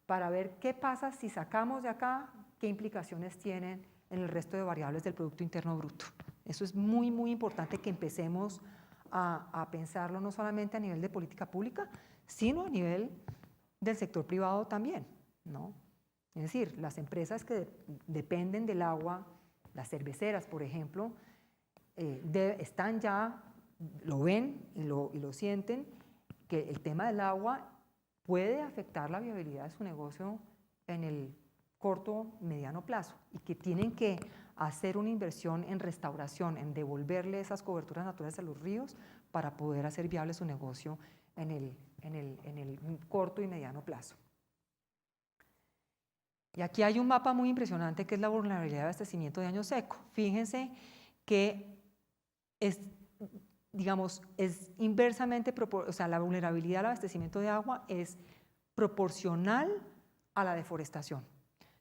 Para ver qué pasa si sacamos de acá, qué implicaciones tienen en el resto de variables del Producto Interno Bruto. Eso es muy, muy importante que empecemos a pensarlo no solamente a nivel de política pública, sino a nivel del sector privado también, ¿no? Es decir, las empresas que dependen del agua, las cerveceras, por ejemplo, están ya, lo ven y lo sienten, que el tema del agua puede afectar la viabilidad de su negocio en el corto, mediano plazo y que tienen que hacer una inversión en restauración, en devolverle esas coberturas naturales a los ríos para poder hacer viable su negocio en el corto y mediano plazo. Y aquí hay un mapa muy impresionante que es la vulnerabilidad de abastecimiento de año seco. Fíjense que es inversamente, o sea, la vulnerabilidad al abastecimiento de agua es proporcional a la deforestación.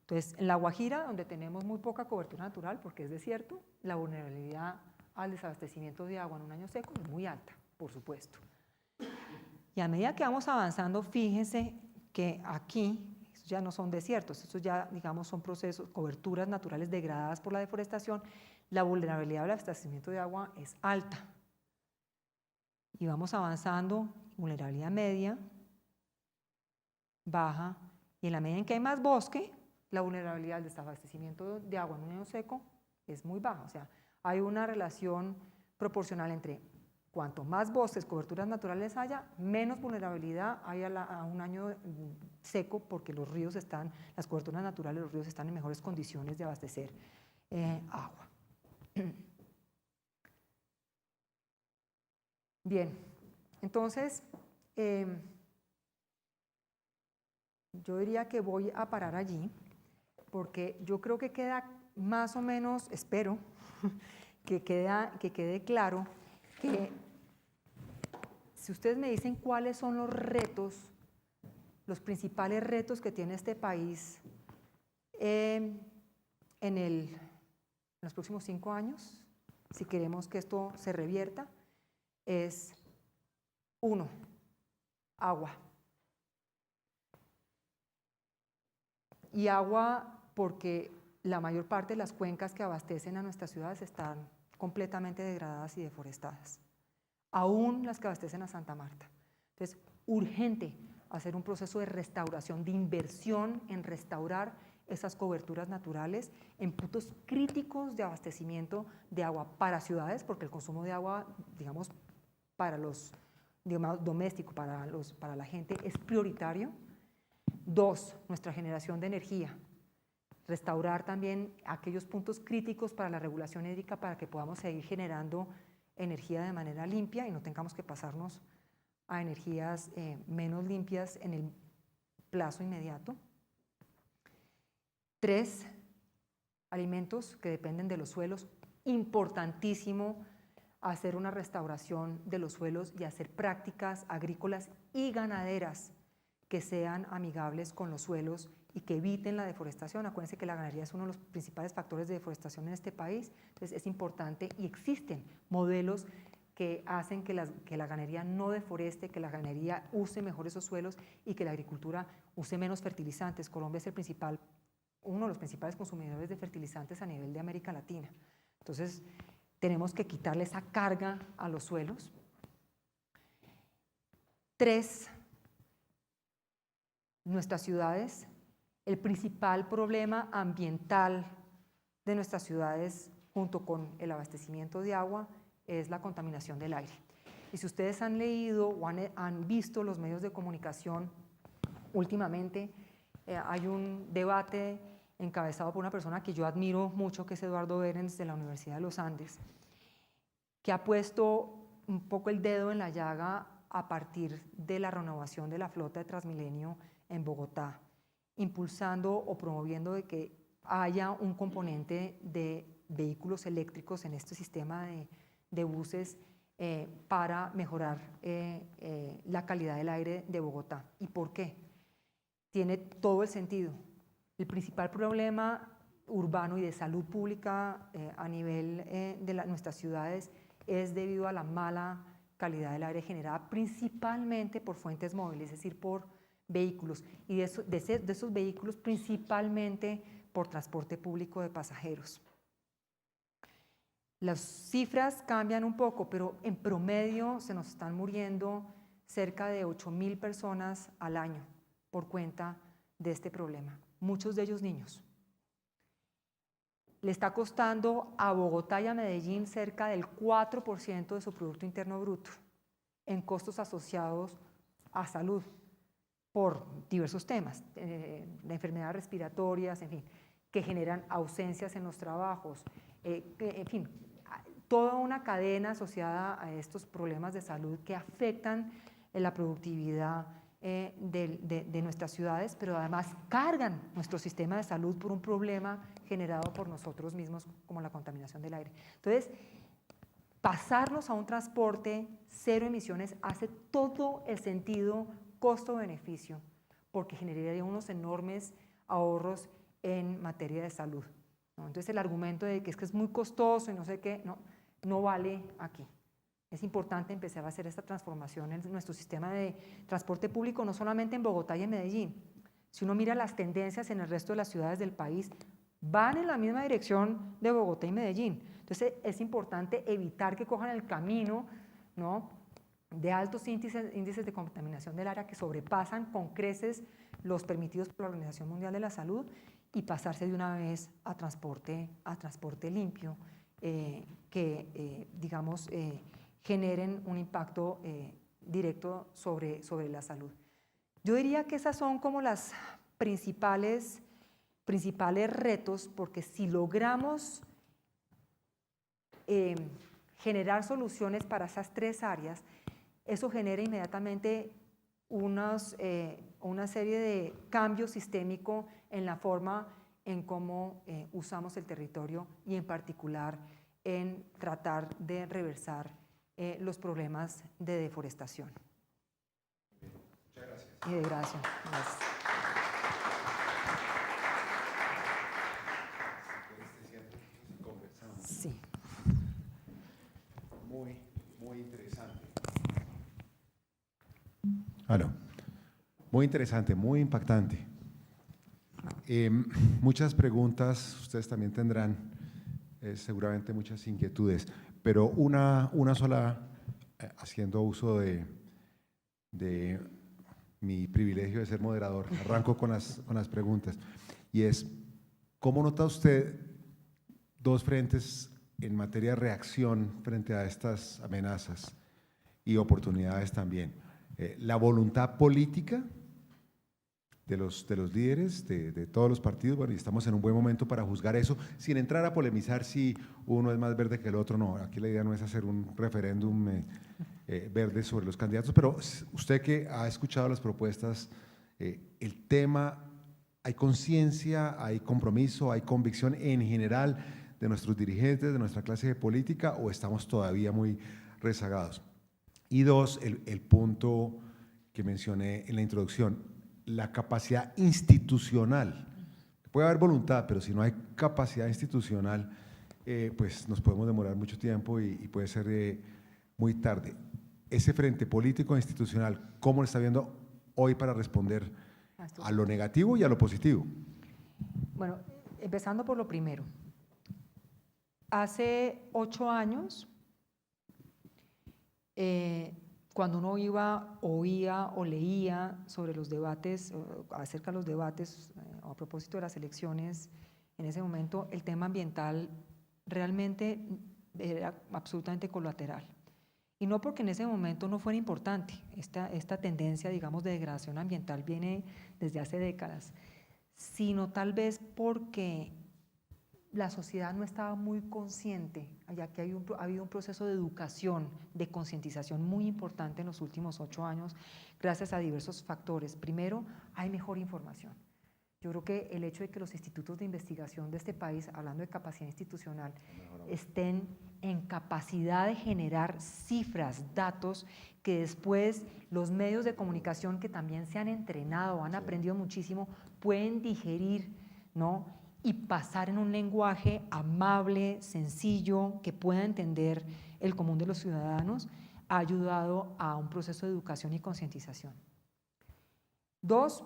Entonces, en La Guajira, donde tenemos muy poca cobertura natural porque es desierto, la vulnerabilidad al desabastecimiento de agua en un año seco es muy alta, por supuesto. Y a medida que vamos avanzando, fíjense que aquí ya no son desiertos, estos ya, digamos, son procesos, coberturas naturales degradadas por la deforestación, la vulnerabilidad al abastecimiento de agua es alta. Y vamos avanzando, vulnerabilidad media, baja, y en la medida en que hay más bosque, la vulnerabilidad al desabastecimiento de agua en un año seco es muy baja. O sea, hay una relación proporcional entre cuanto más bosques, coberturas naturales haya, menos vulnerabilidad hay a un año seco porque los ríos están, las coberturas naturales de los ríos están en mejores condiciones de abastecer agua. Bien, entonces, yo diría que voy a parar allí porque yo creo que queda más o menos, espero, que quede claro que si ustedes me dicen cuáles son los retos, los principales retos que tiene este país en los próximos 5 años, si queremos que esto se revierta, es 1, agua. Y agua porque la mayor parte de las cuencas que abastecen a nuestras ciudades están completamente degradadas y deforestadas, aún las que abastecen a Santa Marta. Entonces, urgente hacer un proceso de restauración, de inversión en restaurar esas coberturas naturales en puntos críticos de abastecimiento de agua para ciudades, porque el consumo de agua, digamos, para los domésticos, para la gente es prioritario. 2, nuestra generación de energía. Restaurar también aquellos puntos críticos para la regulación hídrica para que podamos seguir generando energía de manera limpia y no tengamos que pasarnos a energías menos limpias en el plazo inmediato. 3, alimentos que dependen de los suelos. Importantísimo hacer una restauración de los suelos y hacer prácticas agrícolas y ganaderas que sean amigables con los suelos y que eviten la deforestación. Acuérdense que la ganadería es uno de los principales factores de deforestación en este país, entonces es importante y existen modelos que hacen que la ganadería no deforeste, que la ganadería use mejor esos suelos y que la agricultura use menos fertilizantes. Colombia es uno de los principales consumidores de fertilizantes a nivel de América Latina. Entonces, tenemos que quitarle esa carga a los suelos. 3, nuestras ciudades, el principal problema ambiental de nuestras ciudades junto con el abastecimiento de agua es la contaminación del aire. Y si ustedes han leído o han visto los medios de comunicación últimamente, hay un debate encabezado por una persona que yo admiro mucho, que es Eduardo Behrens de la Universidad de los Andes, que ha puesto un poco el dedo en la llaga a partir de la renovación de la flota de Transmilenio en Bogotá, impulsando o promoviendo de que haya un componente de vehículos eléctricos en este sistema de buses para mejorar la calidad del aire de Bogotá. ¿Y por qué? Tiene todo el sentido. El principal problema urbano y de salud pública a nivel de nuestras ciudades es debido a la mala calidad del aire generada principalmente por fuentes móviles, es decir, por vehículos, y de esos vehículos principalmente por transporte público de pasajeros. Las cifras cambian un poco, pero en promedio se nos están muriendo cerca de 8.000 personas al año por cuenta de este problema, muchos de ellos niños. Le está costando a Bogotá y a Medellín cerca del 4% de su Producto Interno Bruto en costos asociados a salud por diversos temas, de enfermedades respiratorias, en fin, que generan ausencias en los trabajos, en fin, toda una cadena asociada a estos problemas de salud que afectan la productividad de nuestras ciudades, pero además cargan nuestro sistema de salud por un problema generado por nosotros mismos, como la contaminación del aire. Entonces, pasarnos a un transporte cero emisiones hace todo el sentido costo-beneficio, porque generaría unos enormes ahorros en materia de salud, ¿no? Entonces, el argumento de que es muy costoso y no sé qué, no vale aquí. Es importante empezar a hacer esta transformación en nuestro sistema de transporte público, no solamente en Bogotá y en Medellín. Si uno mira las tendencias en el resto de las ciudades del país, van en la misma dirección de Bogotá y Medellín. Entonces, es importante evitar que cojan el camino, ¿no?, de altos índices de contaminación del aire que sobrepasan con creces los permitidos por la Organización Mundial de la Salud y pasarse de una vez a transporte limpio, digamos, generen un impacto directo sobre la salud. Yo diría que esas son como las principales retos, porque si logramos generar soluciones para esas tres áreas, eso genera inmediatamente una serie de cambios sistémicos en la forma en cómo usamos el territorio y en particular en tratar de reversar los problemas de deforestación. Muchas gracias. Gracias. Sí. Muy interesante. Bueno, muy interesante, muy impactante. Muchas preguntas, ustedes también tendrán seguramente muchas inquietudes, pero una sola, haciendo uso de mi privilegio de ser moderador, arranco con las preguntas, y es, ¿cómo nota usted dos frentes en materia de reacción frente a estas amenazas y oportunidades también? La voluntad política de los líderes de todos los partidos, bueno, y estamos en un buen momento para juzgar eso, sin entrar a polemizar si uno es más verde que el otro, no, aquí la idea no es hacer un referéndum verde sobre los candidatos, pero usted que ha escuchado las propuestas, el tema, ¿hay conciencia, hay compromiso, hay convicción en general de nuestros dirigentes, de nuestra clase de política, o estamos todavía muy rezagados? Y dos, el punto que mencioné en la introducción, la capacidad institucional. Puede haber voluntad, pero si no hay capacidad institucional, pues nos podemos demorar mucho tiempo y puede ser muy tarde. Ese frente político e institucional, ¿cómo lo está viendo hoy para responder a lo negativo y a lo positivo? Bueno, empezando por lo primero. Hace 8 años, cuando uno oía o leía sobre los debates, acerca de los debates a propósito de las elecciones, en ese momento el tema ambiental realmente era absolutamente colateral. Y no porque en ese momento no fuera importante, esta tendencia, digamos, de degradación ambiental viene desde hace décadas, sino tal vez porque la sociedad no estaba muy consciente, ya que ha habido un proceso de educación, de concientización muy importante en los últimos 8 años, gracias a diversos factores. Primero, hay mejor información. Yo creo que el hecho de que los institutos de investigación de este país, hablando de capacidad institucional, estén en capacidad de generar cifras, datos, que después los medios de comunicación que también se han entrenado, han aprendido muchísimo, pueden digerir, ¿no?, y pasar en un lenguaje amable, sencillo, que pueda entender el común de los ciudadanos, ha ayudado a un proceso de educación y concientización. 2,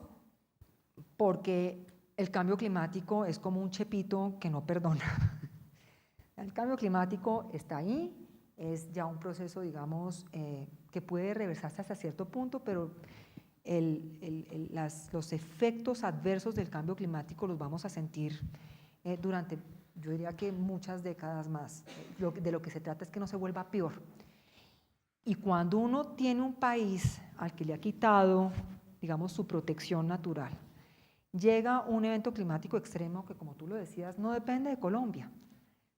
porque el cambio climático es como un chepito que no perdona. El cambio climático está ahí, es ya un proceso, digamos, que puede reversarse hasta cierto punto, pero los efectos adversos del cambio climático los vamos a sentir durante, yo diría que muchas décadas más. De lo que se trata es que no se vuelva peor. Y cuando uno tiene un país al que le ha quitado, digamos, su protección natural, llega un evento climático extremo que, como tú lo decías, no depende de Colombia.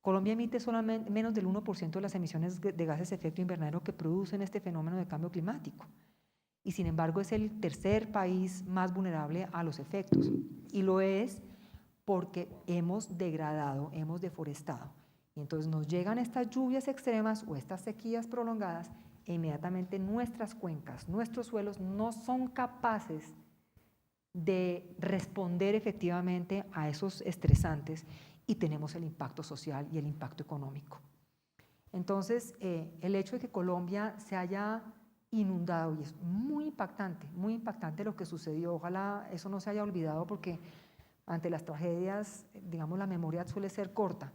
Colombia emite solamente menos del 1% de las emisiones de gases de efecto invernadero que producen este fenómeno de cambio climático. Y sin embargo es el tercer país más vulnerable a los efectos. Y lo es porque hemos degradado, hemos deforestado. Y entonces nos llegan estas lluvias extremas o estas sequías prolongadas e inmediatamente nuestras cuencas, nuestros suelos no son capaces de responder efectivamente a esos estresantes y tenemos el impacto social y el impacto económico. Entonces, el hecho de que Colombia se haya inundado, y es muy impactante lo que sucedió, ojalá eso no se haya olvidado porque ante las tragedias, digamos, la memoria suele ser corta.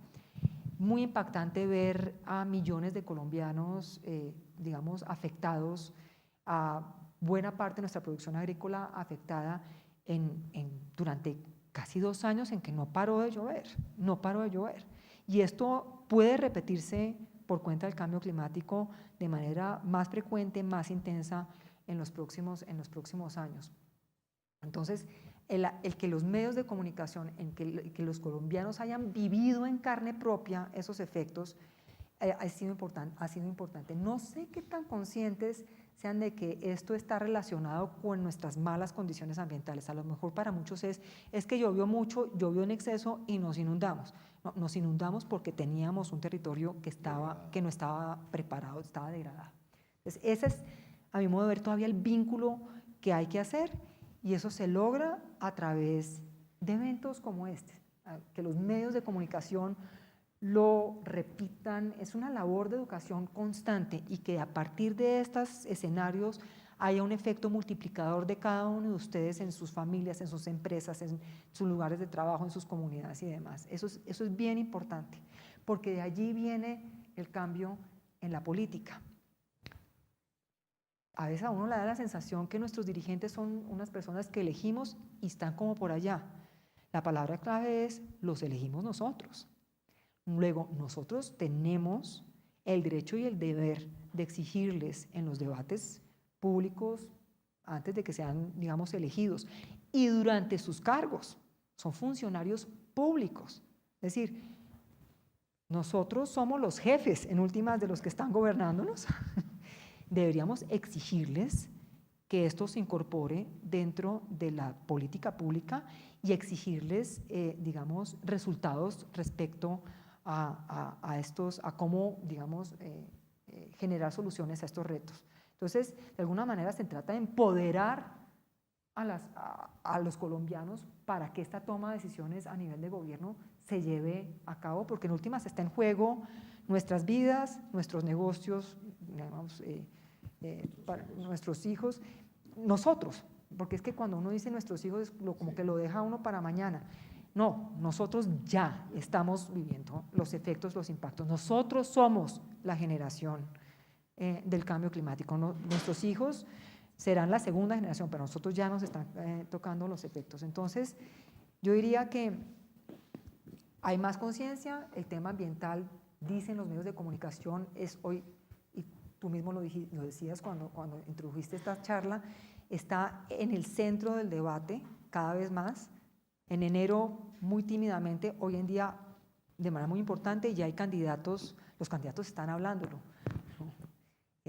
Muy impactante ver a millones de colombianos, digamos, afectados, a buena parte de nuestra producción agrícola afectada durante casi 2 años en que no paró de llover. Y esto puede repetirse por cuenta del cambio climático de manera más frecuente, más intensa en los próximos años. Entonces, el que los medios de comunicación, que los colombianos hayan vivido en carne propia esos efectos, ha sido importante. No sé qué tan conscientes sean de que esto está relacionado con nuestras malas condiciones ambientales. A lo mejor para muchos es que llovió mucho, llovió en exceso y nos inundamos. No, nos inundamos porque teníamos un territorio que no estaba preparado, estaba degradado. Entonces, ese es, a mi modo de ver, todavía el vínculo que hay que hacer, y eso se logra a través de eventos como este, que los medios de comunicación lo repitan. Es una labor de educación constante y que a partir de estos escenarios haya un efecto multiplicador de cada uno de ustedes en sus familias, en sus empresas, en sus lugares de trabajo, en sus comunidades y demás. Eso es bien importante, porque de allí viene el cambio en la política. A veces a uno le da la sensación que nuestros dirigentes son unas personas que elegimos y están como por allá. La palabra clave es: los elegimos nosotros. Luego, nosotros tenemos el derecho y el deber de exigirles en los debates públicos, antes de que sean, digamos, elegidos, y durante sus cargos. Son funcionarios públicos. Es decir, nosotros somos los jefes, en últimas, de los que están gobernándonos. Deberíamos exigirles que esto se incorpore dentro de la política pública y exigirles, digamos, resultados respecto a cómo, digamos, generar soluciones a estos retos. Entonces, de alguna manera se trata de empoderar a los colombianos para que esta toma de decisiones a nivel de gobierno se lleve a cabo, porque en últimas está en juego nuestras vidas, nuestros negocios, digamos, para nuestros hijos, nosotros, porque es que cuando uno dice nuestros hijos, como que lo deja uno para mañana. No, nosotros ya estamos viviendo los efectos, los impactos. Nosotros somos la generación del cambio climático. Nuestros hijos serán la segunda generación, pero nosotros ya nos están tocando los efectos. Entonces, yo diría que hay más conciencia. El tema ambiental, dicen los medios de comunicación, es hoy, y tú mismo lo decías cuando introdujiste esta charla, está en el centro del debate cada vez más. En enero, muy tímidamente, hoy en día, de manera muy importante, ya hay candidatos, los candidatos están hablándolo.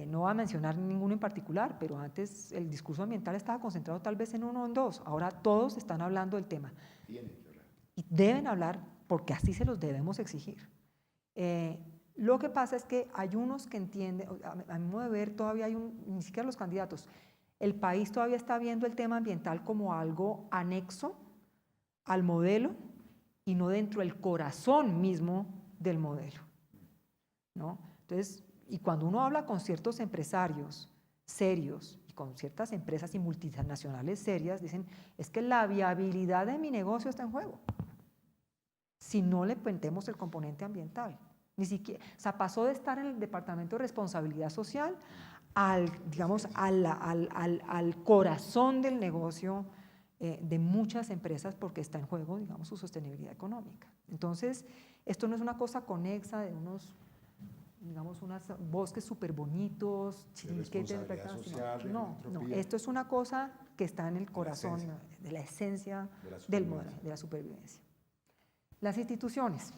No voy a mencionar ninguno en particular, pero antes el discurso ambiental estaba concentrado tal vez en uno o en dos, ahora todos están hablando del tema. Tienen que hablar. Y deben hablar porque así se los debemos exigir. Lo que pasa es que hay unos que entienden, a mi modo de ver todavía hay ni siquiera los candidatos, el país todavía está viendo el tema ambiental como algo anexo al modelo y no dentro del corazón mismo del modelo, ¿no? Entonces, y cuando uno habla con ciertos empresarios serios y con ciertas empresas y multinacionales serias, dicen, es que la viabilidad de mi negocio está en juego si no le metemos el componente ambiental. Ni siquiera, o sea, pasó de estar en el Departamento de Responsabilidad Social al, digamos, al corazón del negocio de muchas empresas porque está en juego, digamos, su sostenibilidad económica. Entonces, esto no es una cosa conexa de unos, digamos, unos bosques súper bonitos, no, esto es una cosa que está en el corazón de la esencia del modelo, de la supervivencia. Las instituciones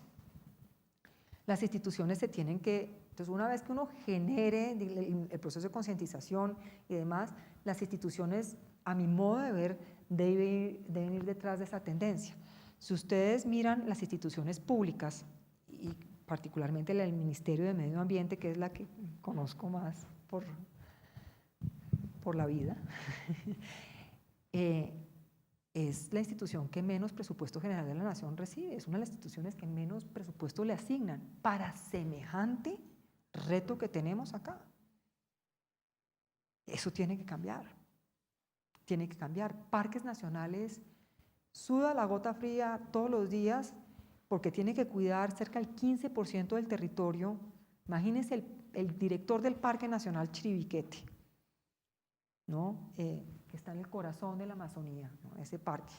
se tienen que, entonces una vez que uno genere el proceso de concientización y demás, las instituciones, a mi modo de ver, deben ir detrás de esa tendencia. Si ustedes miran las instituciones públicas, y particularmente el Ministerio de Medio Ambiente, que es la que conozco más por la vida, es la institución que menos presupuesto general de la nación recibe, es una de las instituciones que menos presupuesto le asignan para semejante reto que tenemos acá. Eso tiene que cambiar, tiene que cambiar. Parques nacionales suda la gota fría todos los días porque tiene que cuidar cerca del 15% del territorio. Imagínense el director del Parque Nacional Chiribiquete, ¿no? Que está en el corazón de la Amazonía, ¿no? Ese parque.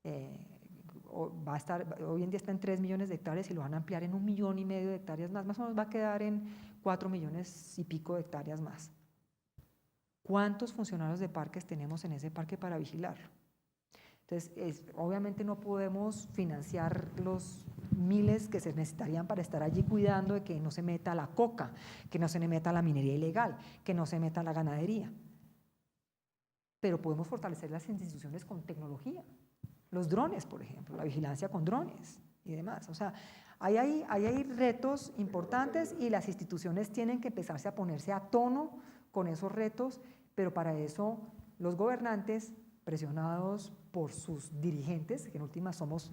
Va a estar, hoy en día está en 3 millones de hectáreas y lo van a ampliar en 1,5 millones de hectáreas más o menos va a quedar en 4 millones y pico de hectáreas más. ¿Cuántos funcionarios de parques tenemos en ese parque para vigilarlo? Entonces, obviamente no podemos financiar los miles que se necesitarían para estar allí cuidando de que no se meta la coca, que no se meta la minería ilegal, que no se meta la ganadería. Pero podemos fortalecer las instituciones con tecnología, los drones, por ejemplo, la vigilancia con drones y demás. O sea, ahí hay retos importantes y las instituciones tienen que empezarse a ponerse a tono con esos retos, pero para eso los gobernantes, presionados por sus dirigentes, que en última somos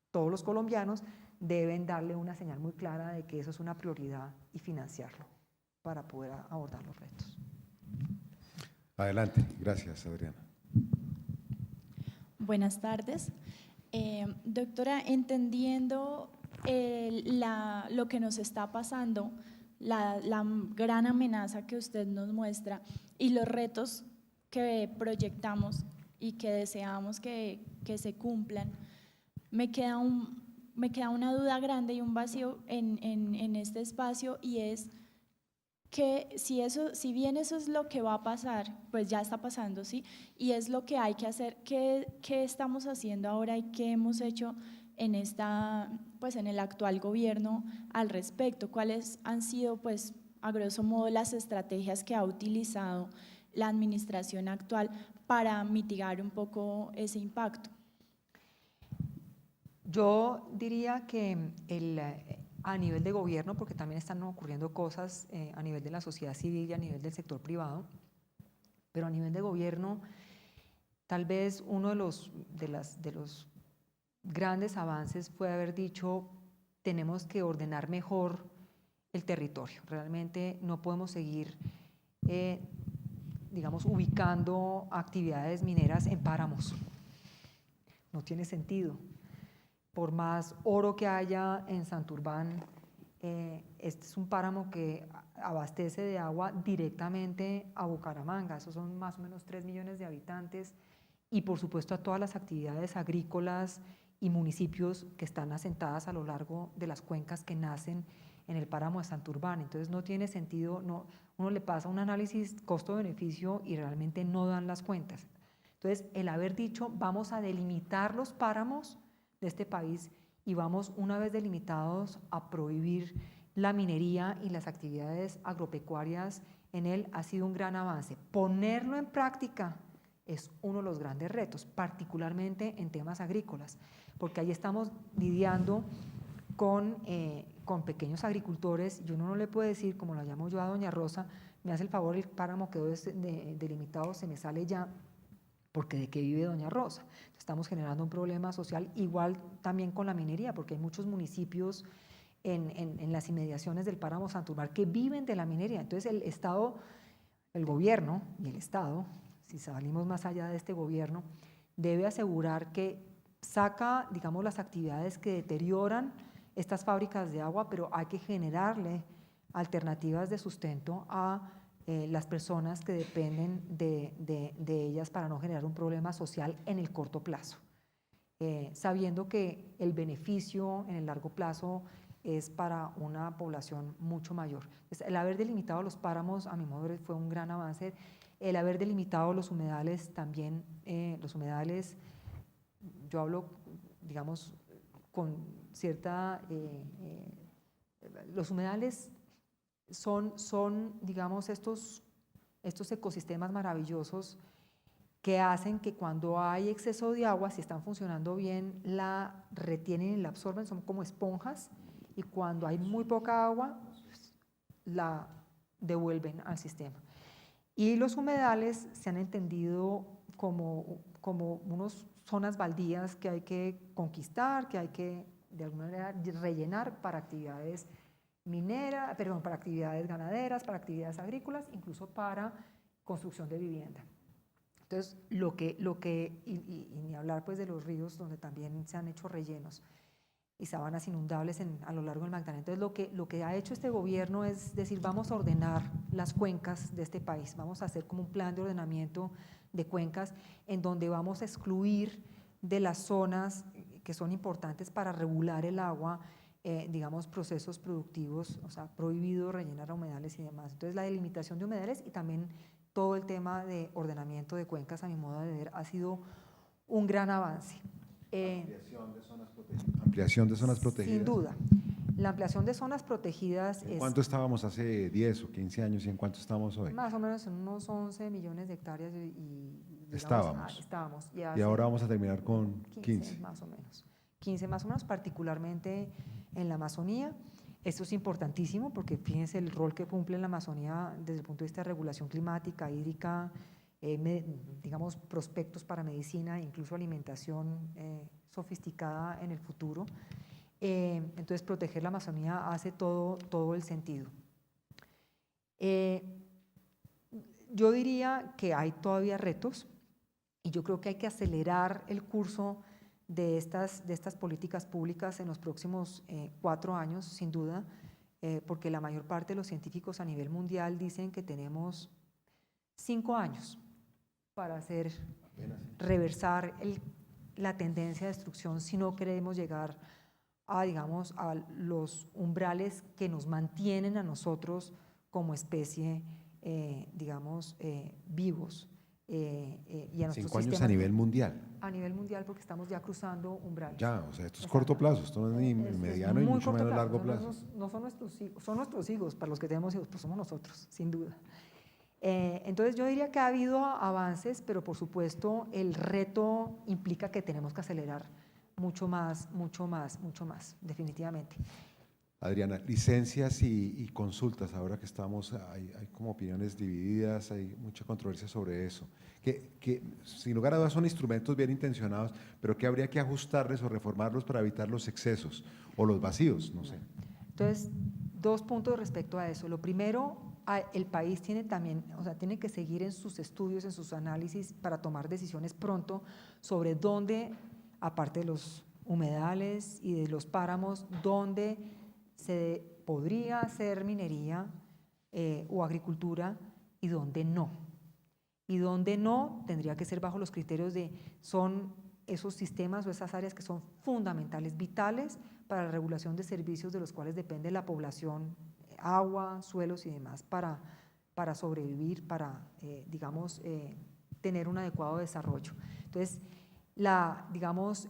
todos los colombianos, deben darle una señal muy clara de que eso es una prioridad y financiarlo para poder abordar los retos. Adelante, gracias Adriana. Buenas tardes. Doctora, entendiendo lo que nos está pasando, la gran amenaza que usted nos muestra y los retos que proyectamos y que deseamos que se cumplan, me queda una duda grande y un vacío en este espacio, y es que si bien eso es lo que va a pasar, pues ya está pasando, ¿sí? Y es lo que hay que hacer, ¿qué estamos haciendo ahora y qué hemos hecho en el actual gobierno al respecto? ¿Cuáles han sido, pues, a grosso modo, las estrategias que ha utilizado la administración actual para mitigar un poco ese impacto? Yo diría que a nivel de gobierno, porque también están ocurriendo cosas a nivel de la sociedad civil y a nivel del sector privado, pero a nivel de gobierno, tal vez uno de los grandes avances fue haber dicho, tenemos que ordenar mejor el territorio. Realmente no podemos seguir, digamos, ubicando actividades mineras en páramos. No tiene sentido. Por más oro que haya en Santurbán, este es un páramo que abastece de agua directamente a Bucaramanga. Esos son más o menos 3 millones de habitantes y por supuesto a todas las actividades agrícolas y municipios que están asentadas a lo largo de las cuencas que nacen en el páramo de Santurbán. Entonces no tiene sentido, uno le pasa un análisis costo-beneficio y realmente no dan las cuentas. Entonces, el haber dicho, vamos a delimitar los páramos de este país y vamos, una vez delimitados, a prohibir la minería y las actividades agropecuarias en él, ha sido un gran avance. Ponerlo en práctica es uno de los grandes retos, particularmente en temas agrícolas, porque ahí estamos lidiando con pequeños agricultores, y uno no le puede decir, como la llamo yo a doña Rosa, me hace el favor, el páramo quedó delimitado, se me sale ya, porque de qué vive doña Rosa. Estamos generando un problema social, igual también con la minería, porque hay muchos municipios en las inmediaciones del páramo Santurbán que viven de la minería. Entonces el Estado, el gobierno y el Estado, si salimos más allá de este gobierno, debe asegurar que saca, digamos, las actividades que deterioran estas fábricas de agua, pero hay que generarle alternativas de sustento a las personas que dependen de ellas para no generar un problema social en el corto plazo, sabiendo que el beneficio en el largo plazo es para una población mucho mayor. Entonces, el haber delimitado los páramos, a mi modo de ver, fue un gran avance. El haber delimitado los humedales también, los humedales, yo hablo, digamos, con cierta… los humedales son, digamos, estos ecosistemas maravillosos que hacen que cuando hay exceso de agua, si están funcionando bien, la retienen y la absorben, son como esponjas, y cuando hay muy poca agua, la devuelven al sistema. Y los humedales se han entendido como unas zonas baldías que hay que conquistar, que hay que de alguna manera rellenar para actividades mineras, perdón, para actividades ganaderas, para actividades agrícolas, incluso para construcción de vivienda. Entonces, y ni hablar pues de los ríos donde también se han hecho rellenos y sabanas inundables a lo largo del Magdalena. Entonces, lo que ha hecho este gobierno es decir, vamos a ordenar las cuencas de este país, vamos a hacer como un plan de ordenamiento de cuencas en donde vamos a excluir de las zonas que son importantes para regular el agua, digamos, procesos productivos, o sea, prohibido rellenar a humedales y demás. Entonces, la delimitación de humedales y también todo el tema de ordenamiento de cuencas, a mi modo de ver, ha sido un gran avance. Ampliación de zonas protegidas. Sin duda. La ampliación de zonas protegidas ¿En cuánto estábamos hace 10 o 15 años y en cuánto estamos hoy? Más o menos en unos 11 millones de hectáreas y digamos, estábamos. Y ahora vamos a terminar con 15. Más o menos. 15 más o menos, particularmente en la Amazonía. Esto es importantísimo porque fíjense el rol que cumple la Amazonía desde el punto de vista de regulación climática, hídrica, digamos, prospectos para medicina, incluso alimentación sofisticada en el futuro. Entonces, proteger la Amazonía hace todo el sentido. Yo diría que hay todavía retos y yo creo que hay que acelerar el curso de estas políticas públicas en los próximos 4 años, sin duda, porque la mayor parte de los científicos a nivel mundial dicen que tenemos 5 años para reversar la tendencia de destrucción si no queremos llegar a, digamos, a los umbrales que nos mantienen a nosotros como especie, digamos, vivos. Y a 5 años a nivel mundial. A nivel mundial, porque estamos ya cruzando umbrales. Ya, o sea, esto es corto plazo, esto no es ni mediano y mucho menos largo plazo. No son nuestros hijos, son nuestros hijos, para los que tenemos hijos, pues somos nosotros, sin duda. Entonces yo diría que ha habido avances, pero por supuesto el reto implica que tenemos que acelerar mucho más, definitivamente. Adriana, licencias y consultas, ahora que estamos, hay como opiniones divididas, hay mucha controversia sobre eso, que sin lugar a dudas son instrumentos bien intencionados, pero que habría que ajustarles o reformarlos para evitar los excesos o los vacíos, no sé. Entonces, 2 puntos respecto a eso. Lo primero, el país tiene también, o sea, tiene que seguir en sus estudios, en sus análisis para tomar decisiones pronto sobre dónde, aparte de los humedales y de los páramos, dónde se podría hacer minería o agricultura y dónde no. Y dónde no tendría que ser bajo los criterios de son esos sistemas o esas áreas que son fundamentales, vitales para la regulación de servicios de los cuales depende la población, agua, suelos y demás, para sobrevivir, para, digamos, tener un adecuado desarrollo. Entonces, la, digamos,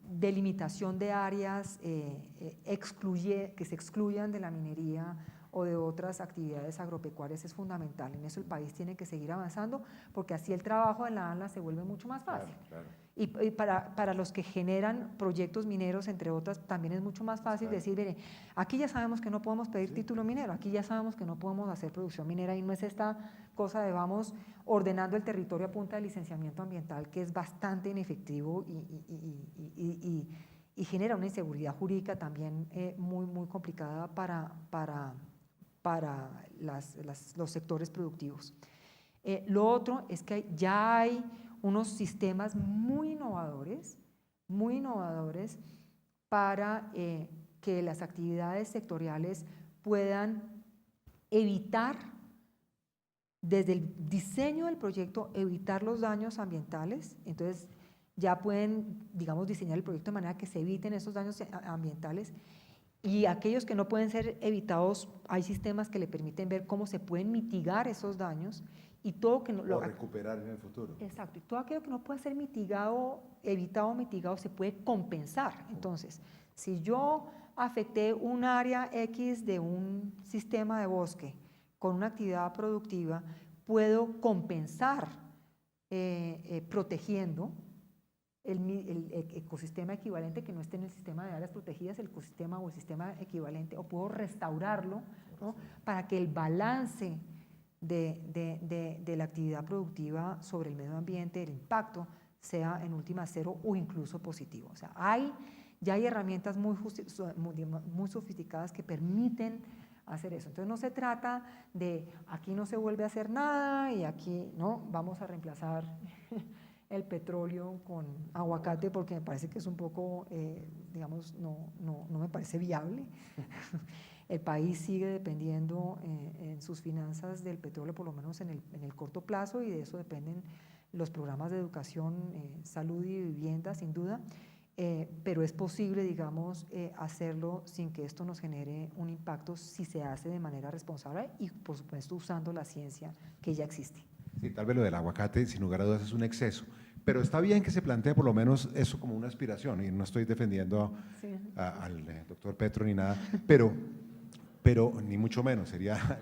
delimitación de áreas que se excluyan de la minería o de otras actividades agropecuarias es fundamental. En eso el país tiene que seguir avanzando, porque así el trabajo de la ANLA se vuelve mucho más fácil. Claro. Y para los que generan proyectos mineros, entre otras, también es mucho más fácil decir, mire, aquí ya sabemos que no podemos pedir título minero, aquí ya sabemos que no podemos hacer producción minera, y no es esta cosa de vamos ordenando el territorio a punta de licenciamiento ambiental, que es bastante inefectivo y genera una inseguridad jurídica también muy complicada para los sectores productivos. Lo otro es que ya hay unos sistemas muy innovadores para que las actividades sectoriales puedan evitar, desde el diseño del proyecto, evitar los daños ambientales. Entonces ya pueden, digamos, diseñar el proyecto de manera que se eviten esos daños ambientales, y aquellos que no pueden ser evitados, hay sistemas que le permiten ver cómo se pueden mitigar esos daños. Y todo que no, o recuperar en el futuro. Exacto, y todo aquello que no puede ser mitigado, evitado o mitigado, se puede compensar. Entonces, si yo afecté un área X de un sistema de bosque con una actividad productiva, puedo compensar protegiendo el ecosistema equivalente que no esté en el sistema de áreas protegidas, el ecosistema o el sistema equivalente, o puedo restaurarlo, ¿no? Para que el balance de la actividad productiva sobre el medio ambiente, el impacto, sea en última cero o incluso positivo. O sea, ya hay herramientas muy sofisticadas que permiten hacer eso. Entonces no se trata de aquí no se vuelve a hacer nada y aquí no, vamos a reemplazar el petróleo con aguacate, porque me parece que es un poco, digamos, no me parece viable. El país sigue dependiendo en sus finanzas del petróleo, por lo menos en el corto plazo, y de eso dependen los programas de educación, salud y vivienda, sin duda, pero es posible, digamos, hacerlo sin que esto nos genere un impacto si se hace de manera responsable y, por supuesto, usando la ciencia que ya existe. Sí, tal vez lo del aguacate, sin lugar a dudas, es un exceso. Pero está bien que se plantee por lo menos eso como una aspiración, y no estoy defendiendo al doctor Petro ni nada, pero ni mucho menos, sería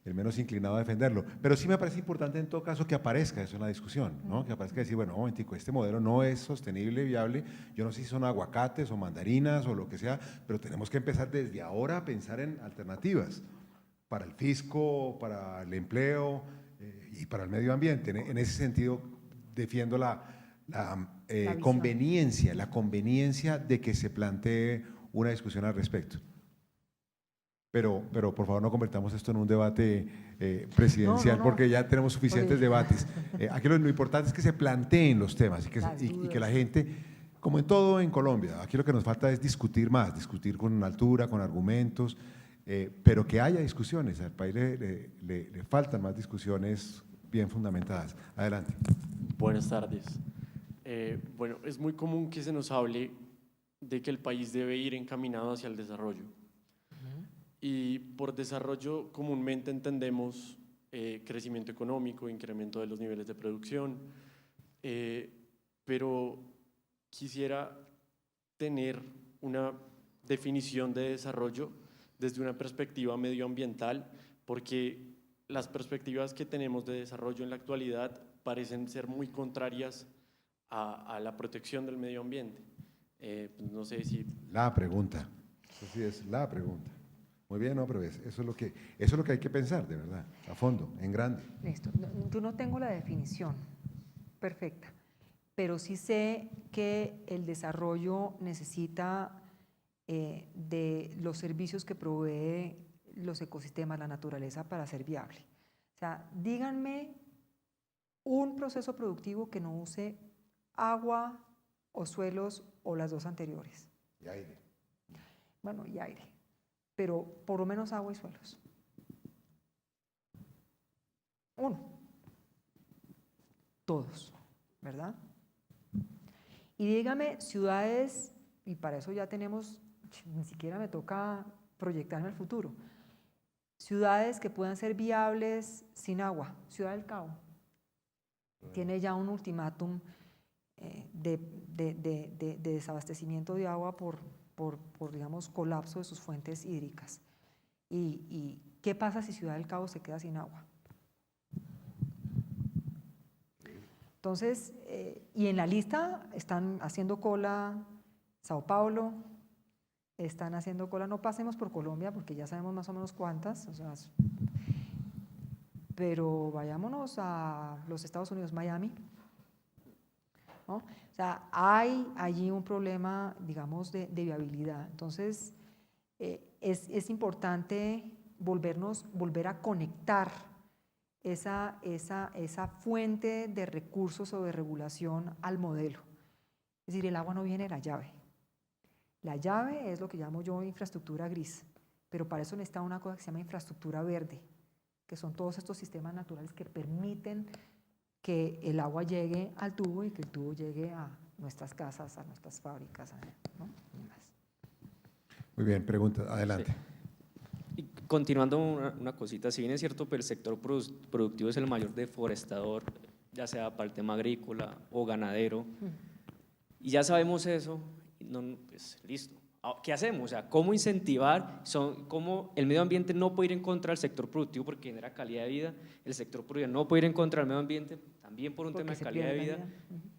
el menos inclinado a defenderlo. Pero sí me parece importante en todo caso que aparezca eso en la discusión, ¿no? Que aparezca decir, bueno, un momentico, este modelo no es sostenible, viable, yo no sé si son aguacates o mandarinas o lo que sea, pero tenemos que empezar desde ahora a pensar en alternativas para el fisco, para el empleo y para el medio ambiente. En ese sentido, defiendo la conveniencia de que se plantee una discusión al respecto. Pero por favor no convertamos esto en un debate presidencial, no. Porque ya tenemos suficientes debates. Aquí lo importante es que se planteen los temas y que la gente, como en todo en Colombia, aquí lo que nos falta es discutir más, discutir con altura, con argumentos, pero que haya discusiones. Al país le faltan más discusiones bien fundamentadas. Adelante. Buenas tardes. Bueno, es muy común que se nos hable de que el país debe ir encaminado hacia el desarrollo. Y por desarrollo comúnmente entendemos crecimiento económico, incremento de los niveles de producción, pero quisiera tener una definición de desarrollo desde una perspectiva medioambiental, porque las perspectivas que tenemos de desarrollo en la actualidad parecen ser muy contrarias a la protección del medio ambiente. No sé si… La pregunta, eso sí es la pregunta. Muy bien, no, pero eso es lo que hay que pensar, de verdad, a fondo, en grande. Listo. Yo no tengo la definición perfecta, pero sí sé que el desarrollo necesita de los servicios que provee los ecosistemas, la naturaleza, para ser viable. O sea, díganme un proceso productivo que no use agua o suelos o las dos anteriores. Y aire. Bueno, y aire, pero por lo menos agua y suelos. Uno. Todos, ¿verdad? Y dígame ciudades, y para eso ya tenemos, ni siquiera me toca proyectarme al futuro, ciudades que puedan ser viables sin agua. Ciudad del Cabo. tiene ya un ultimátum de desabastecimiento de agua por, digamos, colapso de sus fuentes hídricas. ¿Y qué pasa si Ciudad del Cabo se queda sin agua? Entonces, y en la lista están haciendo cola Sao Paulo, están haciendo cola, no pasemos por Colombia porque ya sabemos más o menos cuántas, o sea, pero vayámonos a los Estados Unidos, Miami, ¿no? O sea, hay allí un problema, digamos, de viabilidad. Entonces, es importante volver a conectar esa fuente de recursos o de regulación al modelo. Es decir, el agua no viene de la llave. La llave es lo que llamo yo infraestructura gris, pero para eso necesita una cosa que se llama infraestructura verde, que son todos estos sistemas naturales que permiten que el agua llegue al tubo y que el tubo llegue a nuestras casas, a nuestras fábricas, ¿no? Muy bien, pregunta, adelante. Sí. Y continuando una cosita, si bien es cierto, pero el sector productivo es el mayor deforestador, ya sea para el tema agrícola o ganadero, y ya sabemos eso, no, pues listo. ¿Qué hacemos? O sea, ¿cómo incentivar? ¿Cómo el medio ambiente no puede ir en contra del sector productivo porque genera calidad de vida? El sector productivo no puede ir en contra del medio ambiente también por un tema de calidad de vida.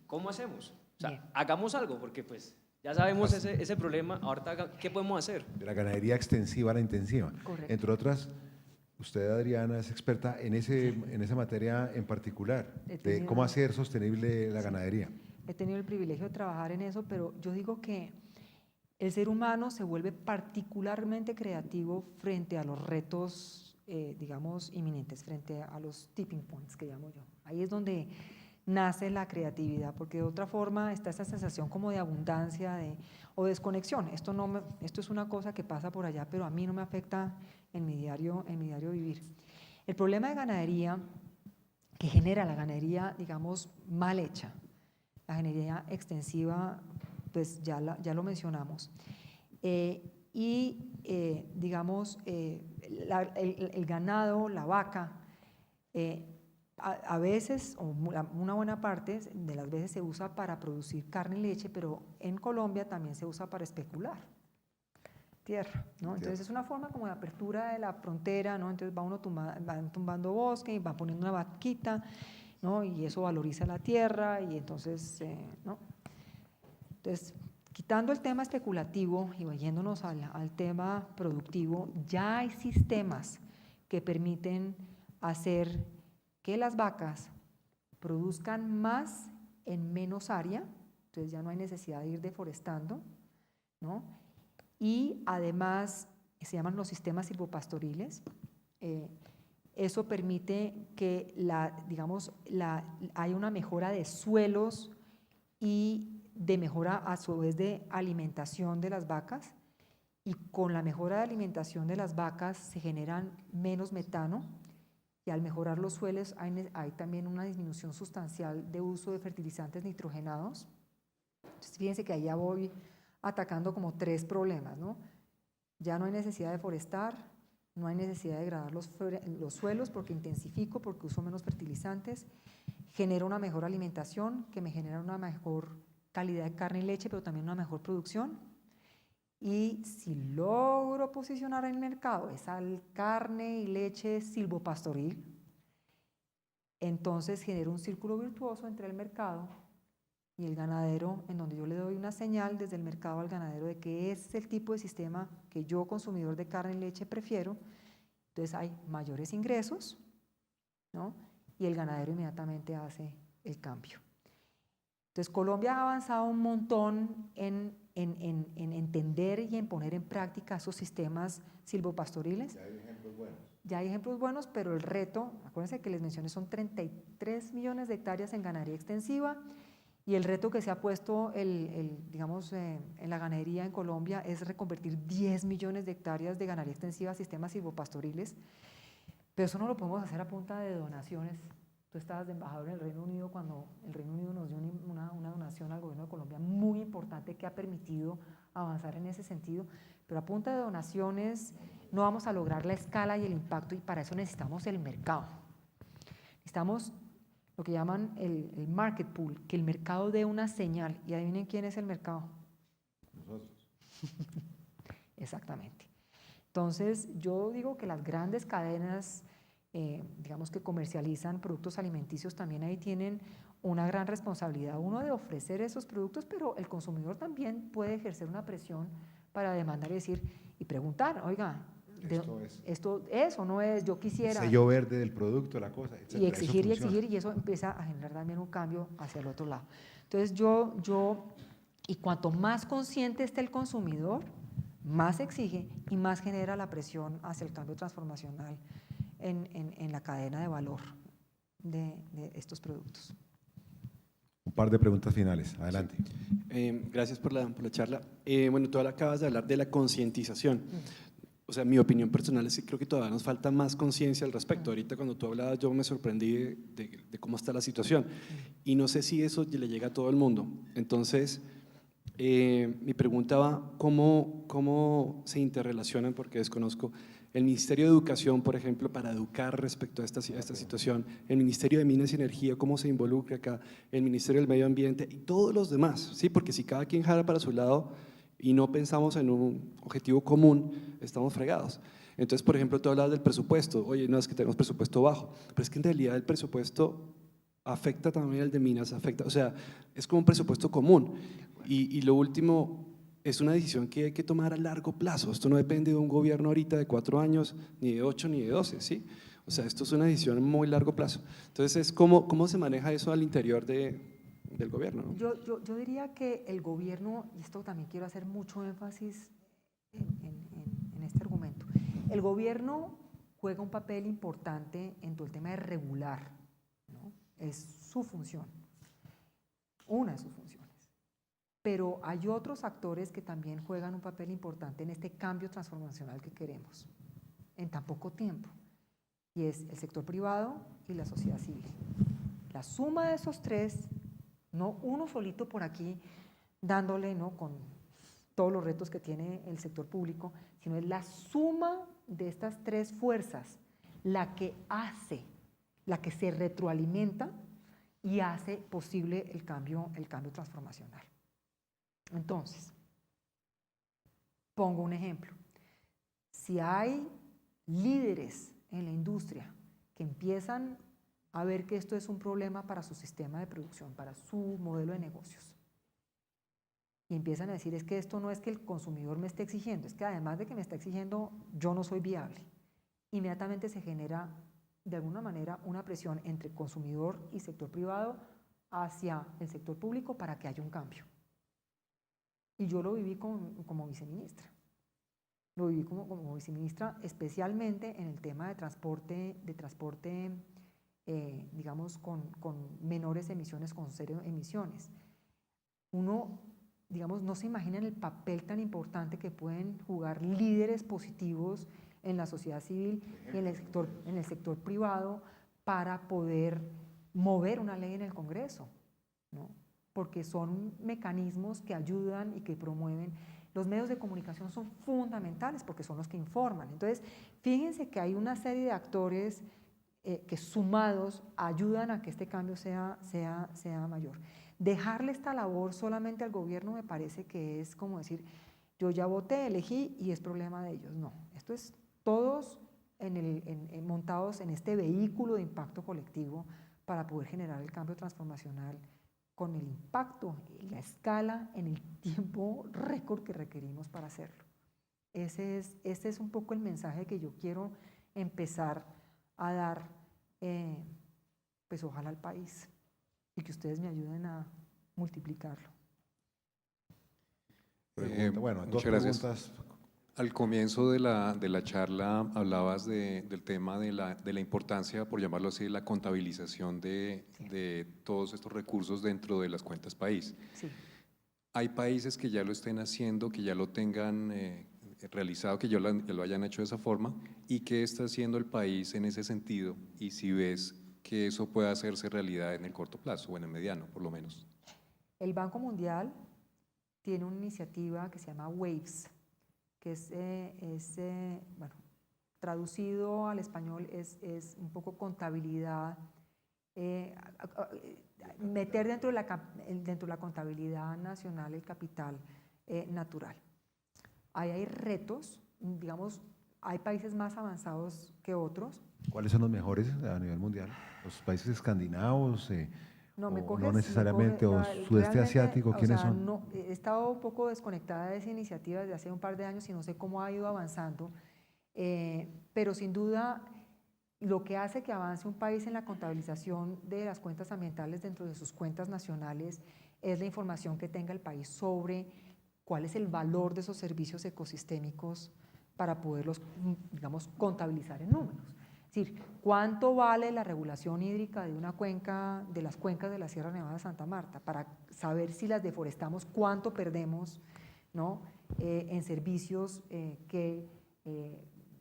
¿Cómo hacemos? O sea, Bien. hagamos algo porque pues ya sabemos ese problema. Ahorita, ¿qué podemos hacer? De la ganadería extensiva a la intensiva. Correcto. Entre otras, usted, Adriana, es experta en esa materia en particular, de cómo hacer sostenible la ganadería. He tenido el privilegio de trabajar en eso, pero yo digo que el ser humano se vuelve particularmente creativo frente a los retos, digamos, inminentes, frente a los tipping points que llamo yo. Ahí es donde nace la creatividad, porque de otra forma está esa sensación como de abundancia o desconexión. Esto es una cosa que pasa por allá, pero a mí no me afecta en mi diario vivir. El problema de ganadería que genera la ganadería, digamos, mal hecha, la ganadería extensiva, pues ya lo mencionamos. Digamos, el ganado, la vaca, a veces, o una buena parte de las veces se usa para producir carne y leche, pero en Colombia también se usa para especular tierra, ¿no? Entonces es una forma como de apertura de la frontera, ¿no? Entonces van tumbando bosque y van poniendo una vaquita, ¿no? Y eso valoriza la tierra y entonces, ¿no? Entonces, quitando el tema especulativo y yéndonos al tema productivo, ya hay sistemas que permiten hacer que las vacas produzcan más en menos área, entonces ya no hay necesidad de ir deforestando, ¿no? Y además se llaman los sistemas silvopastoriles. Eso permite que hay una mejora de suelos y de mejora a su vez de alimentación de las vacas, y con la mejora de alimentación de las vacas se generan menos metano, y al mejorar los suelos hay también una disminución sustancial de uso de fertilizantes nitrogenados. Entonces fíjense que ahí ya voy atacando como 3 problemas, ¿no? Ya no hay necesidad de forestar, no hay necesidad de degradar los suelos porque intensifico, porque uso menos fertilizantes, genero una mejor alimentación que me genera una mejor calidad de carne y leche, pero también una mejor producción. Y si logro posicionar en el mercado esa carne y leche silvopastoril, entonces genero un círculo virtuoso entre el mercado y el ganadero, en donde yo le doy una señal desde el mercado al ganadero de que ese es el tipo de sistema que yo, consumidor de carne y leche, prefiero. Entonces hay mayores ingresos, ¿no? Y el ganadero inmediatamente hace el cambio. Entonces Colombia ha avanzado un montón en entender y en poner en práctica esos sistemas silvopastoriles. Ya hay ejemplos buenos. Ya hay ejemplos buenos, pero el reto, acuérdense que les mencioné, son 33 millones de hectáreas en ganadería extensiva, y el reto que se ha puesto digamos, en la ganadería en Colombia es reconvertir 10 millones de hectáreas de ganadería extensiva a sistemas silvopastoriles, pero eso no lo podemos hacer a punta de donaciones. Tú estabas de embajador en el Reino Unido cuando el Reino Unido nos dio una donación al gobierno de Colombia muy importante que ha permitido avanzar en ese sentido, pero a punta de donaciones no vamos a lograr la escala y el impacto, y para eso necesitamos el mercado. lo que llaman el market pool, que el mercado dé una señal. Y adivinen quién es el mercado. Nosotros. Exactamente. Entonces, yo digo que las grandes cadenas, digamos que comercializan productos alimenticios, también ahí tienen una gran responsabilidad, uno de ofrecer esos productos, pero el consumidor también puede ejercer una presión para demandar y decir, y preguntar, oiga, esto es o no es, yo quisiera. El sello verde del producto, la cosa, etc. Y exigir, y eso empieza a generar también un cambio hacia el otro lado. Entonces, y cuanto más consciente esté el consumidor, más exige y más genera la presión hacia el cambio transformacional en la cadena de valor de estos productos. Un par de preguntas finales, adelante. Gracias por la charla. Bueno, tú acabas de hablar de la concientización. O sea, mi opinión personal es que creo que todavía nos falta más conciencia al respecto. Ahorita cuando tú hablabas yo me sorprendí de cómo está la situación y no sé si eso le llega a todo el mundo. Entonces, mi pregunta va, ¿cómo se interrelacionan? Porque desconozco el Ministerio de Educación, por ejemplo, para educar respecto a esta situación, el Ministerio de Minas y Energía, cómo se involucra acá, el Ministerio del Medio Ambiente y todos los demás, ¿sí? Porque si cada quien jala para su lado y no pensamos en un objetivo común, estamos fregados. Entonces, por ejemplo, tú hablabas del presupuesto, oye, no es que tenemos presupuesto bajo, pero es que en realidad el presupuesto afecta también al de Minas, o sea, es como un presupuesto común. Y lo último, es una decisión que hay que tomar a largo plazo. Esto no depende de un gobierno ahorita de 4 años, ni de 8, ni de 12, ¿sí? O sea, esto es una decisión a muy largo plazo. Entonces, ¿cómo se maneja eso al interior del gobierno, ¿no? Yo diría que el gobierno, y esto también quiero hacer mucho énfasis en este argumento, el gobierno juega un papel importante en todo el tema de regular, ¿no? Es su función, una de sus funciones. Pero hay otros actores que también juegan un papel importante en este cambio transformacional que queremos en tan poco tiempo, y es el sector privado y la sociedad civil. La suma de esos tres, no uno solito por aquí dándole, ¿no?, con todos los retos que tiene el sector público, sino es la suma de estas tres fuerzas la que se retroalimenta y hace posible el cambio transformacional. Entonces, pongo un ejemplo. Si hay líderes en la industria que empiezan a ver que esto es un problema para su sistema de producción, para su modelo de negocios, y empiezan a decir, es que esto no es que el consumidor me esté exigiendo, es que además de que me está exigiendo, yo no soy viable. Inmediatamente se genera, de alguna manera, una presión entre consumidor y sector privado hacia el sector público para que haya un cambio. Y yo lo viví como viceministra. Lo viví como viceministra, especialmente en el tema de transporte digamos, con menores emisiones, con cero emisiones. Uno, digamos, no se imagina el papel tan importante que pueden jugar líderes positivos en la sociedad civil y en el sector privado para poder mover una ley en el Congreso, ¿no? Porque son mecanismos que ayudan y que promueven. Los medios de comunicación son fundamentales porque son los que informan. Entonces, fíjense que hay una serie de actores que sumados ayudan a que este cambio sea mayor. Dejarle esta labor solamente al gobierno me parece que es como decir, yo ya voté, elegí y es problema de ellos. No, esto es todos montados en este vehículo de impacto colectivo para poder generar el cambio transformacional con el impacto, la escala, en el tiempo récord que requerimos para hacerlo. Este es un poco el mensaje que yo quiero empezar a dar, pues ojalá al país, y que ustedes me ayuden a multiplicarlo. Bueno, dos muchas gracias. preguntas. Al comienzo de la charla hablabas del tema de la importancia, por llamarlo así, de la contabilización de todos estos recursos dentro de las cuentas país. Sí. Hay países que ya lo estén haciendo, que ya lo tengan realizado, que ya lo hayan hecho de esa forma, y qué está haciendo el país en ese sentido, y si ves que eso pueda hacerse realidad en el corto plazo o en el mediano, por lo menos. El Banco Mundial tiene una iniciativa que se llama WAVES, que bueno, traducido al español es un poco contabilidad meter dentro de la contabilidad nacional el capital natural. Ahí hay retos, digamos, hay países más avanzados que otros. ¿Cuáles son los mejores a nivel mundial? ¿Los países escandinavos? No, me O coges, no necesariamente, o sudeste realmente, asiático, o ¿quiénes sea, son? no, he estado un poco desconectada de esa iniciativa desde hace un par de años y no sé cómo ha ido avanzando, pero sin duda lo que hace que avance un país en la contabilización de las cuentas ambientales dentro de sus cuentas nacionales es la información que tenga el país sobre cuál es el valor de esos servicios ecosistémicos para poderlos, digamos, contabilizar en números. Es decir, ¿cuánto vale la regulación hídrica de una cuenca, de las cuencas de la Sierra Nevada de Santa Marta? Para saber si las deforestamos, cuánto perdemos, ¿no? En servicios que,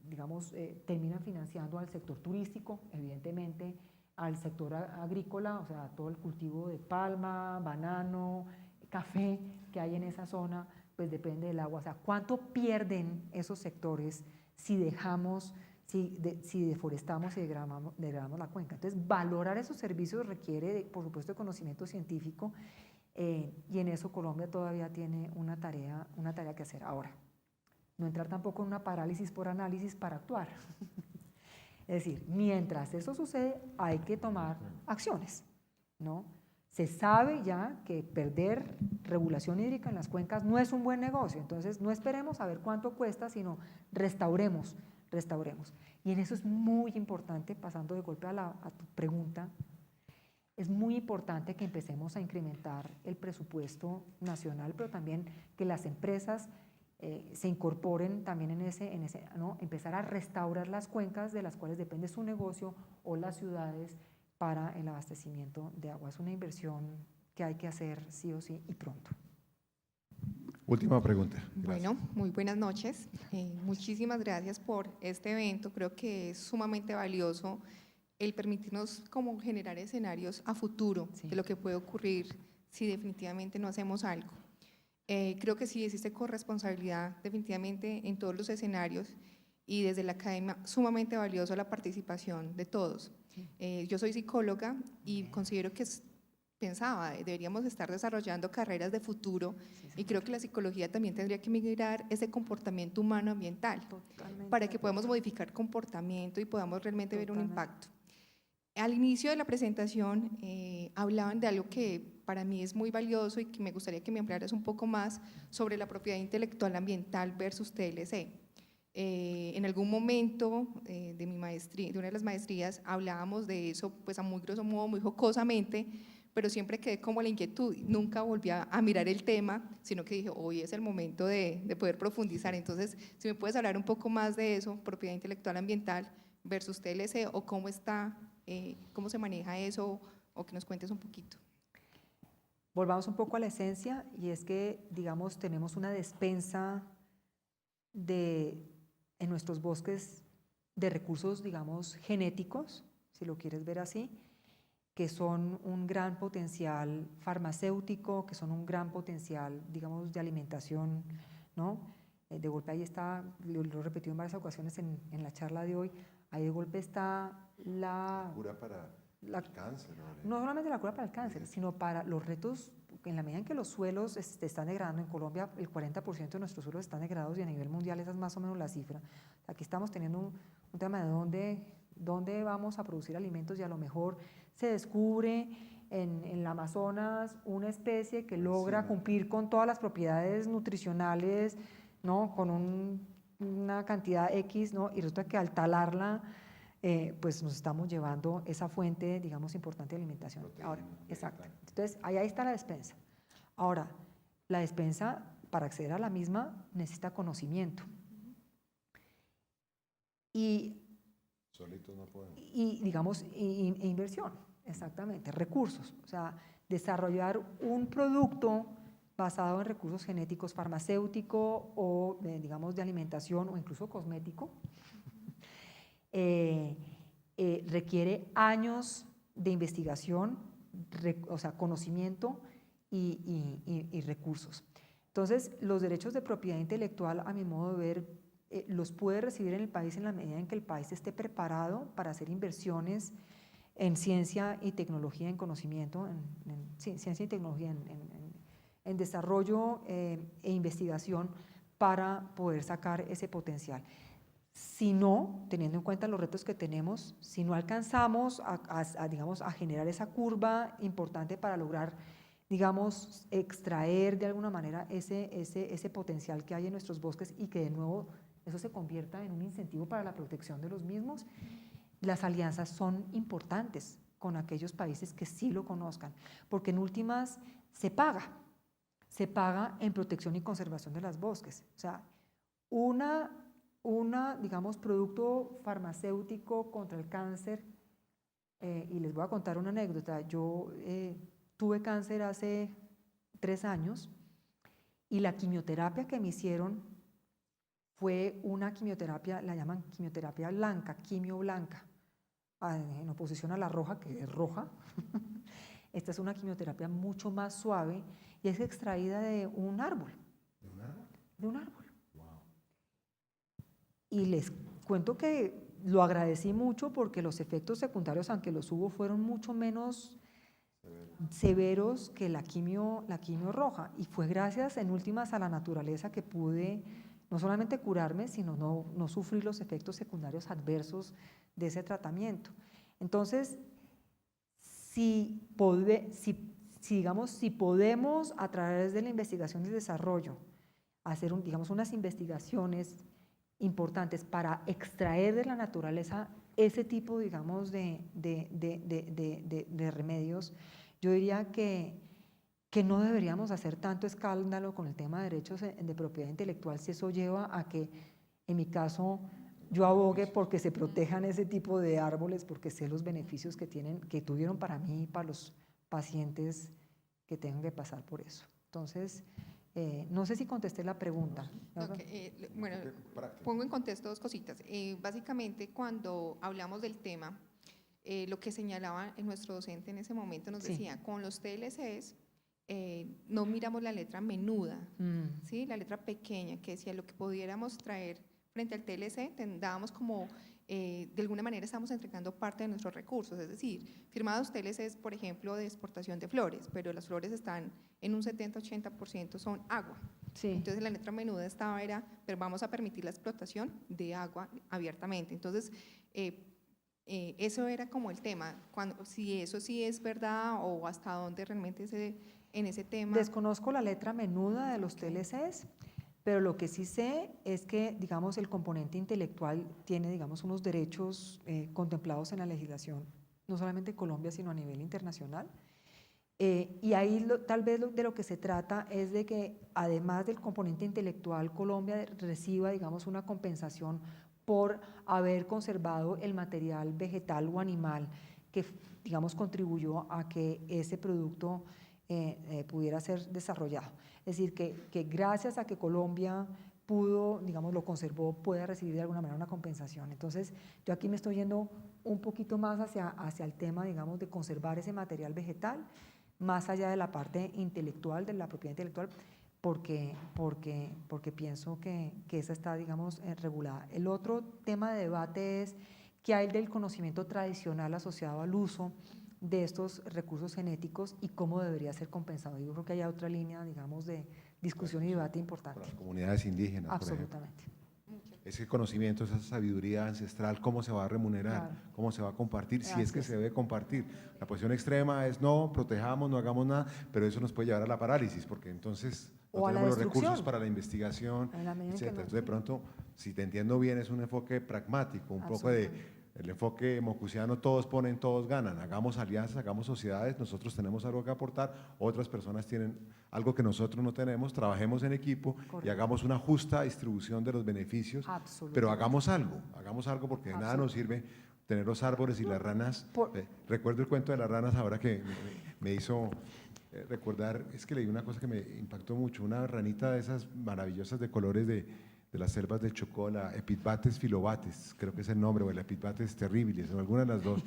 digamos, terminan financiando al sector turístico, evidentemente, al sector agrícola, o sea, todo el cultivo de palma, banano, café que hay en esa zona, pues depende del agua. O sea, ¿cuánto pierden esos sectores si dejamos, si deforestamos y degradamos la cuenca? Entonces, valorar esos servicios requiere, por supuesto, de conocimiento científico, y en eso Colombia todavía tiene una tarea que hacer. Ahora, no entrar tampoco en una parálisis por análisis para actuar. Es decir, mientras eso sucede, hay que tomar acciones, ¿no? Se sabe ya que perder regulación hídrica en las cuencas no es un buen negocio, entonces no esperemos a ver cuánto cuesta, sino restauremos. Y en eso es muy importante, pasando de golpe a tu pregunta, es muy importante que empecemos a incrementar el presupuesto nacional, pero también que las empresas se incorporen también en ese, ¿no? Empezar a restaurar las cuencas de las cuales depende su negocio o las ciudades para el abastecimiento de agua. Es una inversión que hay que hacer sí o sí y pronto. Última pregunta. Gracias. Bueno, muy buenas noches. Muchísimas gracias por este evento. Creo que es sumamente valioso el permitirnos como generar escenarios a futuro de lo que puede ocurrir si definitivamente no hacemos algo. Creo que sí existe corresponsabilidad definitivamente en todos los escenarios y desde la academia sumamente valioso la participación de todos. Yo soy psicóloga y considero que deberíamos estar desarrollando carreras de futuro y creo que la psicología también tendría que migrar ese comportamiento humano ambiental para que podamos modificar comportamiento y podamos realmente ver un impacto. Al inicio de la presentación hablaban de algo que para mí es muy valioso y que me gustaría que me ampliaras un poco más sobre la propiedad intelectual ambiental versus TLC. En algún momento de mi maestría, de una de las maestrías, hablábamos de eso, pues a muy grosso modo, muy jocosamente, pero siempre quedé como la inquietud, nunca volví a mirar el tema, sino que dije, hoy es el momento de poder profundizar. Entonces, si me puedes hablar un poco más de eso, propiedad intelectual ambiental versus TLC, o cómo está, cómo se maneja eso, o que nos cuentes un poquito. Volvamos un poco a la esencia, y es que, digamos, tenemos una despensa en nuestros bosques de recursos, digamos, genéticos, si lo quieres ver así, que son un gran potencial farmacéutico, que son un gran potencial, digamos, de alimentación, ¿no? De golpe ahí está, lo he repetido en varias ocasiones en la charla de hoy, ahí de golpe está la Cura para el cáncer. No solamente la cura para el cáncer, sino para los retos, en la medida en que los suelos se están degradando. En Colombia el 40% de nuestros suelos están degradados y a nivel mundial esa es más o menos la cifra. Aquí estamos teniendo un tema de dónde vamos a producir alimentos, y a lo mejor se descubre en el Amazonas una especie que logra cumplir con todas las propiedades nutricionales, ¿no? Con una cantidad X, ¿no? Y resulta que al talarla, pues nos estamos llevando esa fuente, digamos, importante de alimentación. Ahora, exacto. Entonces, ahí está la despensa. Ahora, la despensa, para acceder a la misma, necesita conocimiento. Solitos no podemos. Y digamos, e inversión, exactamente, recursos. O sea, desarrollar un producto basado en recursos genéticos, farmacéutico o, digamos, de alimentación o incluso cosmético, requiere años de investigación, o sea, conocimiento y recursos. Entonces, los derechos de propiedad intelectual, a mi modo de ver, los puede recibir en el país en la medida en que el país esté preparado para hacer inversiones en ciencia y tecnología, en conocimiento, sí, ciencia y tecnología, en desarrollo e investigación para poder sacar ese potencial. Si no, teniendo en cuenta los retos que tenemos, si no alcanzamos digamos, a generar esa curva importante para lograr, digamos, extraer de alguna manera ese potencial que hay en nuestros bosques y que de nuevo eso se convierta en un incentivo para la protección de los mismos, las alianzas son importantes con aquellos países que sí lo conozcan, porque en últimas se paga en protección y conservación de los bosques. O sea, digamos, producto farmacéutico contra el cáncer, y les voy a contar una anécdota. Yo tuve cáncer hace 3 años y la quimioterapia que me hicieron fue una quimioterapia, la llaman quimioterapia blanca, quimio blanca, en oposición a la roja, que es roja. Esta es una quimioterapia mucho más suave y es extraída de un árbol. ¿De un árbol? De un árbol. Wow. Y les cuento que lo agradecí mucho porque los efectos secundarios, aunque los hubo, fueron mucho menos severos que la quimio roja. Y fue gracias, en últimas, a la naturaleza que pude no solamente curarme, sino no sufrir los efectos secundarios adversos de ese tratamiento. Entonces, si podemos a través de la investigación y desarrollo hacer digamos, unas investigaciones importantes para extraer de la naturaleza ese tipo, digamos, de remedios, yo diría que no deberíamos hacer tanto escándalo con el tema de derechos de propiedad intelectual si eso lleva a que, en mi caso, yo abogue porque se protejan ese tipo de árboles, porque sé los beneficios que tuvieron para mí y para los pacientes que tengan que pasar por eso. Entonces, no sé si contesté la pregunta. Bueno, pongo en contexto 2 cositas. Básicamente, cuando hablamos del tema, lo que señalaba nuestro docente en ese momento nos decía, con los TLCs, no miramos la letra menuda, ¿sí? La letra pequeña, que decía lo que pudiéramos traer frente al TLC, dábamos como, de alguna manera estamos entregando parte de nuestros recursos, es decir, firmados TLCs, por ejemplo, de exportación de flores, pero las flores están en un 70-80% son agua. Sí. Entonces la letra menuda era, pero vamos a permitir la explotación de agua abiertamente. Entonces, eso era como el tema, si eso sí es verdad o hasta dónde realmente en ese tema. Desconozco la letra menuda de los TLCs, pero lo que sí sé es que, digamos, el componente intelectual tiene, digamos, unos derechos contemplados en la legislación, no solamente en Colombia, sino a nivel internacional. Y ahí tal vez de lo que se trata es de que, además del componente intelectual, Colombia reciba, digamos, una compensación por haber conservado el material vegetal o animal que, digamos, contribuyó a que ese producto pudiera ser desarrollado. Es decir, que gracias a que Colombia pudo, digamos, lo conservó, pueda recibir de alguna manera una compensación. Entonces, yo aquí me estoy yendo un poquito más hacia el tema, digamos, de conservar ese material vegetal, más allá de la parte intelectual, de la propiedad intelectual, porque pienso que esa está, digamos, regulada. El otro tema de debate es qué hay del conocimiento tradicional asociado al uso de estos recursos genéticos y cómo debería ser compensado. Yo creo que hay otra línea, digamos, de discusión y debate importante. Las comunidades indígenas, absolutamente. Ese conocimiento, esa sabiduría ancestral, ¿cómo se va a remunerar? Claro. ¿Cómo se va a compartir? Si es que se debe compartir. La posición extrema es no, protejamos, no hagamos nada, pero eso nos puede llevar a la parálisis, porque entonces no tenemos los recursos para la investigación, etc. Entonces, de pronto, si te entiendo bien, es un enfoque pragmático, un poco de el enfoque mocusiano, todos ponen, todos ganan, hagamos alianzas, hagamos sociedades, nosotros tenemos algo que aportar, otras personas tienen algo que nosotros no tenemos, trabajemos en equipo. Correcto. Y hagamos una justa distribución de los beneficios, pero hagamos algo porque de nada nos sirve tener los árboles y las ranas. Recuerdo el cuento de las ranas ahora que me hizo recordar, es que leí una cosa que me impactó mucho, una ranita de esas maravillosas de colores de las selvas del Chocó, la Epidbates filobates, creo que es el nombre, o la Epidbates terribilis, o alguna de las dos,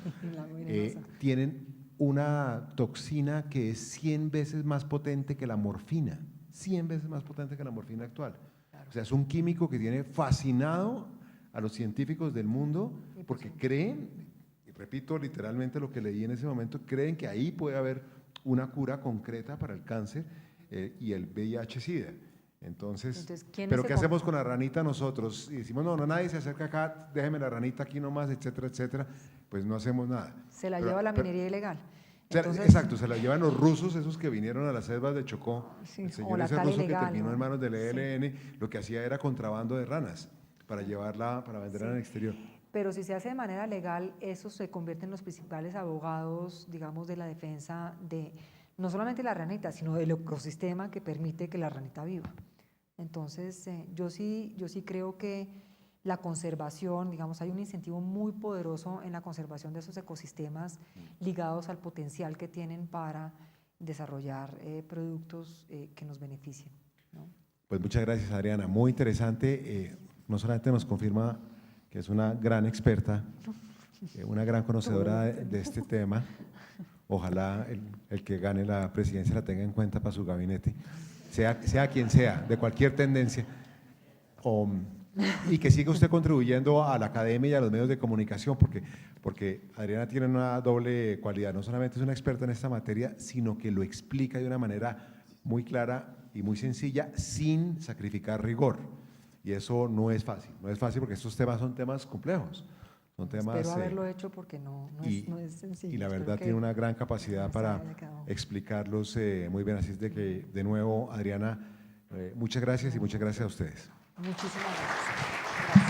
tienen una toxina que es 100 veces más potente que la morfina, 100 veces más potente que la morfina actual. Claro. O sea, es un químico que tiene fascinado a los científicos del mundo porque creen, repito literalmente lo que leí en ese momento, creen que ahí puede haber una cura concreta para el cáncer y el VIH-Sida. Entonces, ¿quiénes ¿pero se qué hacemos con la ranita nosotros? Y decimos, no, nadie se acerca acá, déjeme la ranita aquí nomás, etcétera, etcétera, pues no hacemos nada. Se la lleva la minería ilegal. Entonces, exacto, se la llevan los rusos, esos que vinieron a las selvas de Chocó. Sí, El o señor la ese cal ruso ilegal, que terminó ¿no? en manos del ELN, lo que hacía era contrabando de ranas para llevarla, para venderla en el exterior. pero si se hace de manera legal, esos se convierten en los principales abogados, digamos, de la defensa de no solamente la ranita, sino del ecosistema que permite que la ranita viva. Entonces, yo sí creo que la conservación, digamos, hay un incentivo muy poderoso en la conservación de esos ecosistemas ligados al potencial que tienen para desarrollar productos que nos beneficien, ¿no? Pues muchas gracias, Adriana, muy interesante. No solamente nos confirma que es una gran experta, una gran conocedora de este tema. Ojalá el que gane la presidencia la tenga en cuenta para su gabinete, sea quien sea, de cualquier tendencia. Y que siga usted contribuyendo a la academia y a los medios de comunicación, porque Adriana tiene una doble cualidad, no solamente es una experta en esta materia, sino que lo explica de una manera muy clara y muy sencilla, sin sacrificar rigor. Y eso no es fácil porque estos temas son temas complejos, son temas… Espero haberlo hecho porque no es sencillo. Y la Espero verdad que tiene una gran capacidad para haya quedado. explicarlos muy bien, así es de que, de nuevo, Adriana, muchas gracias y muchas gracias a ustedes. Muchísimas gracias.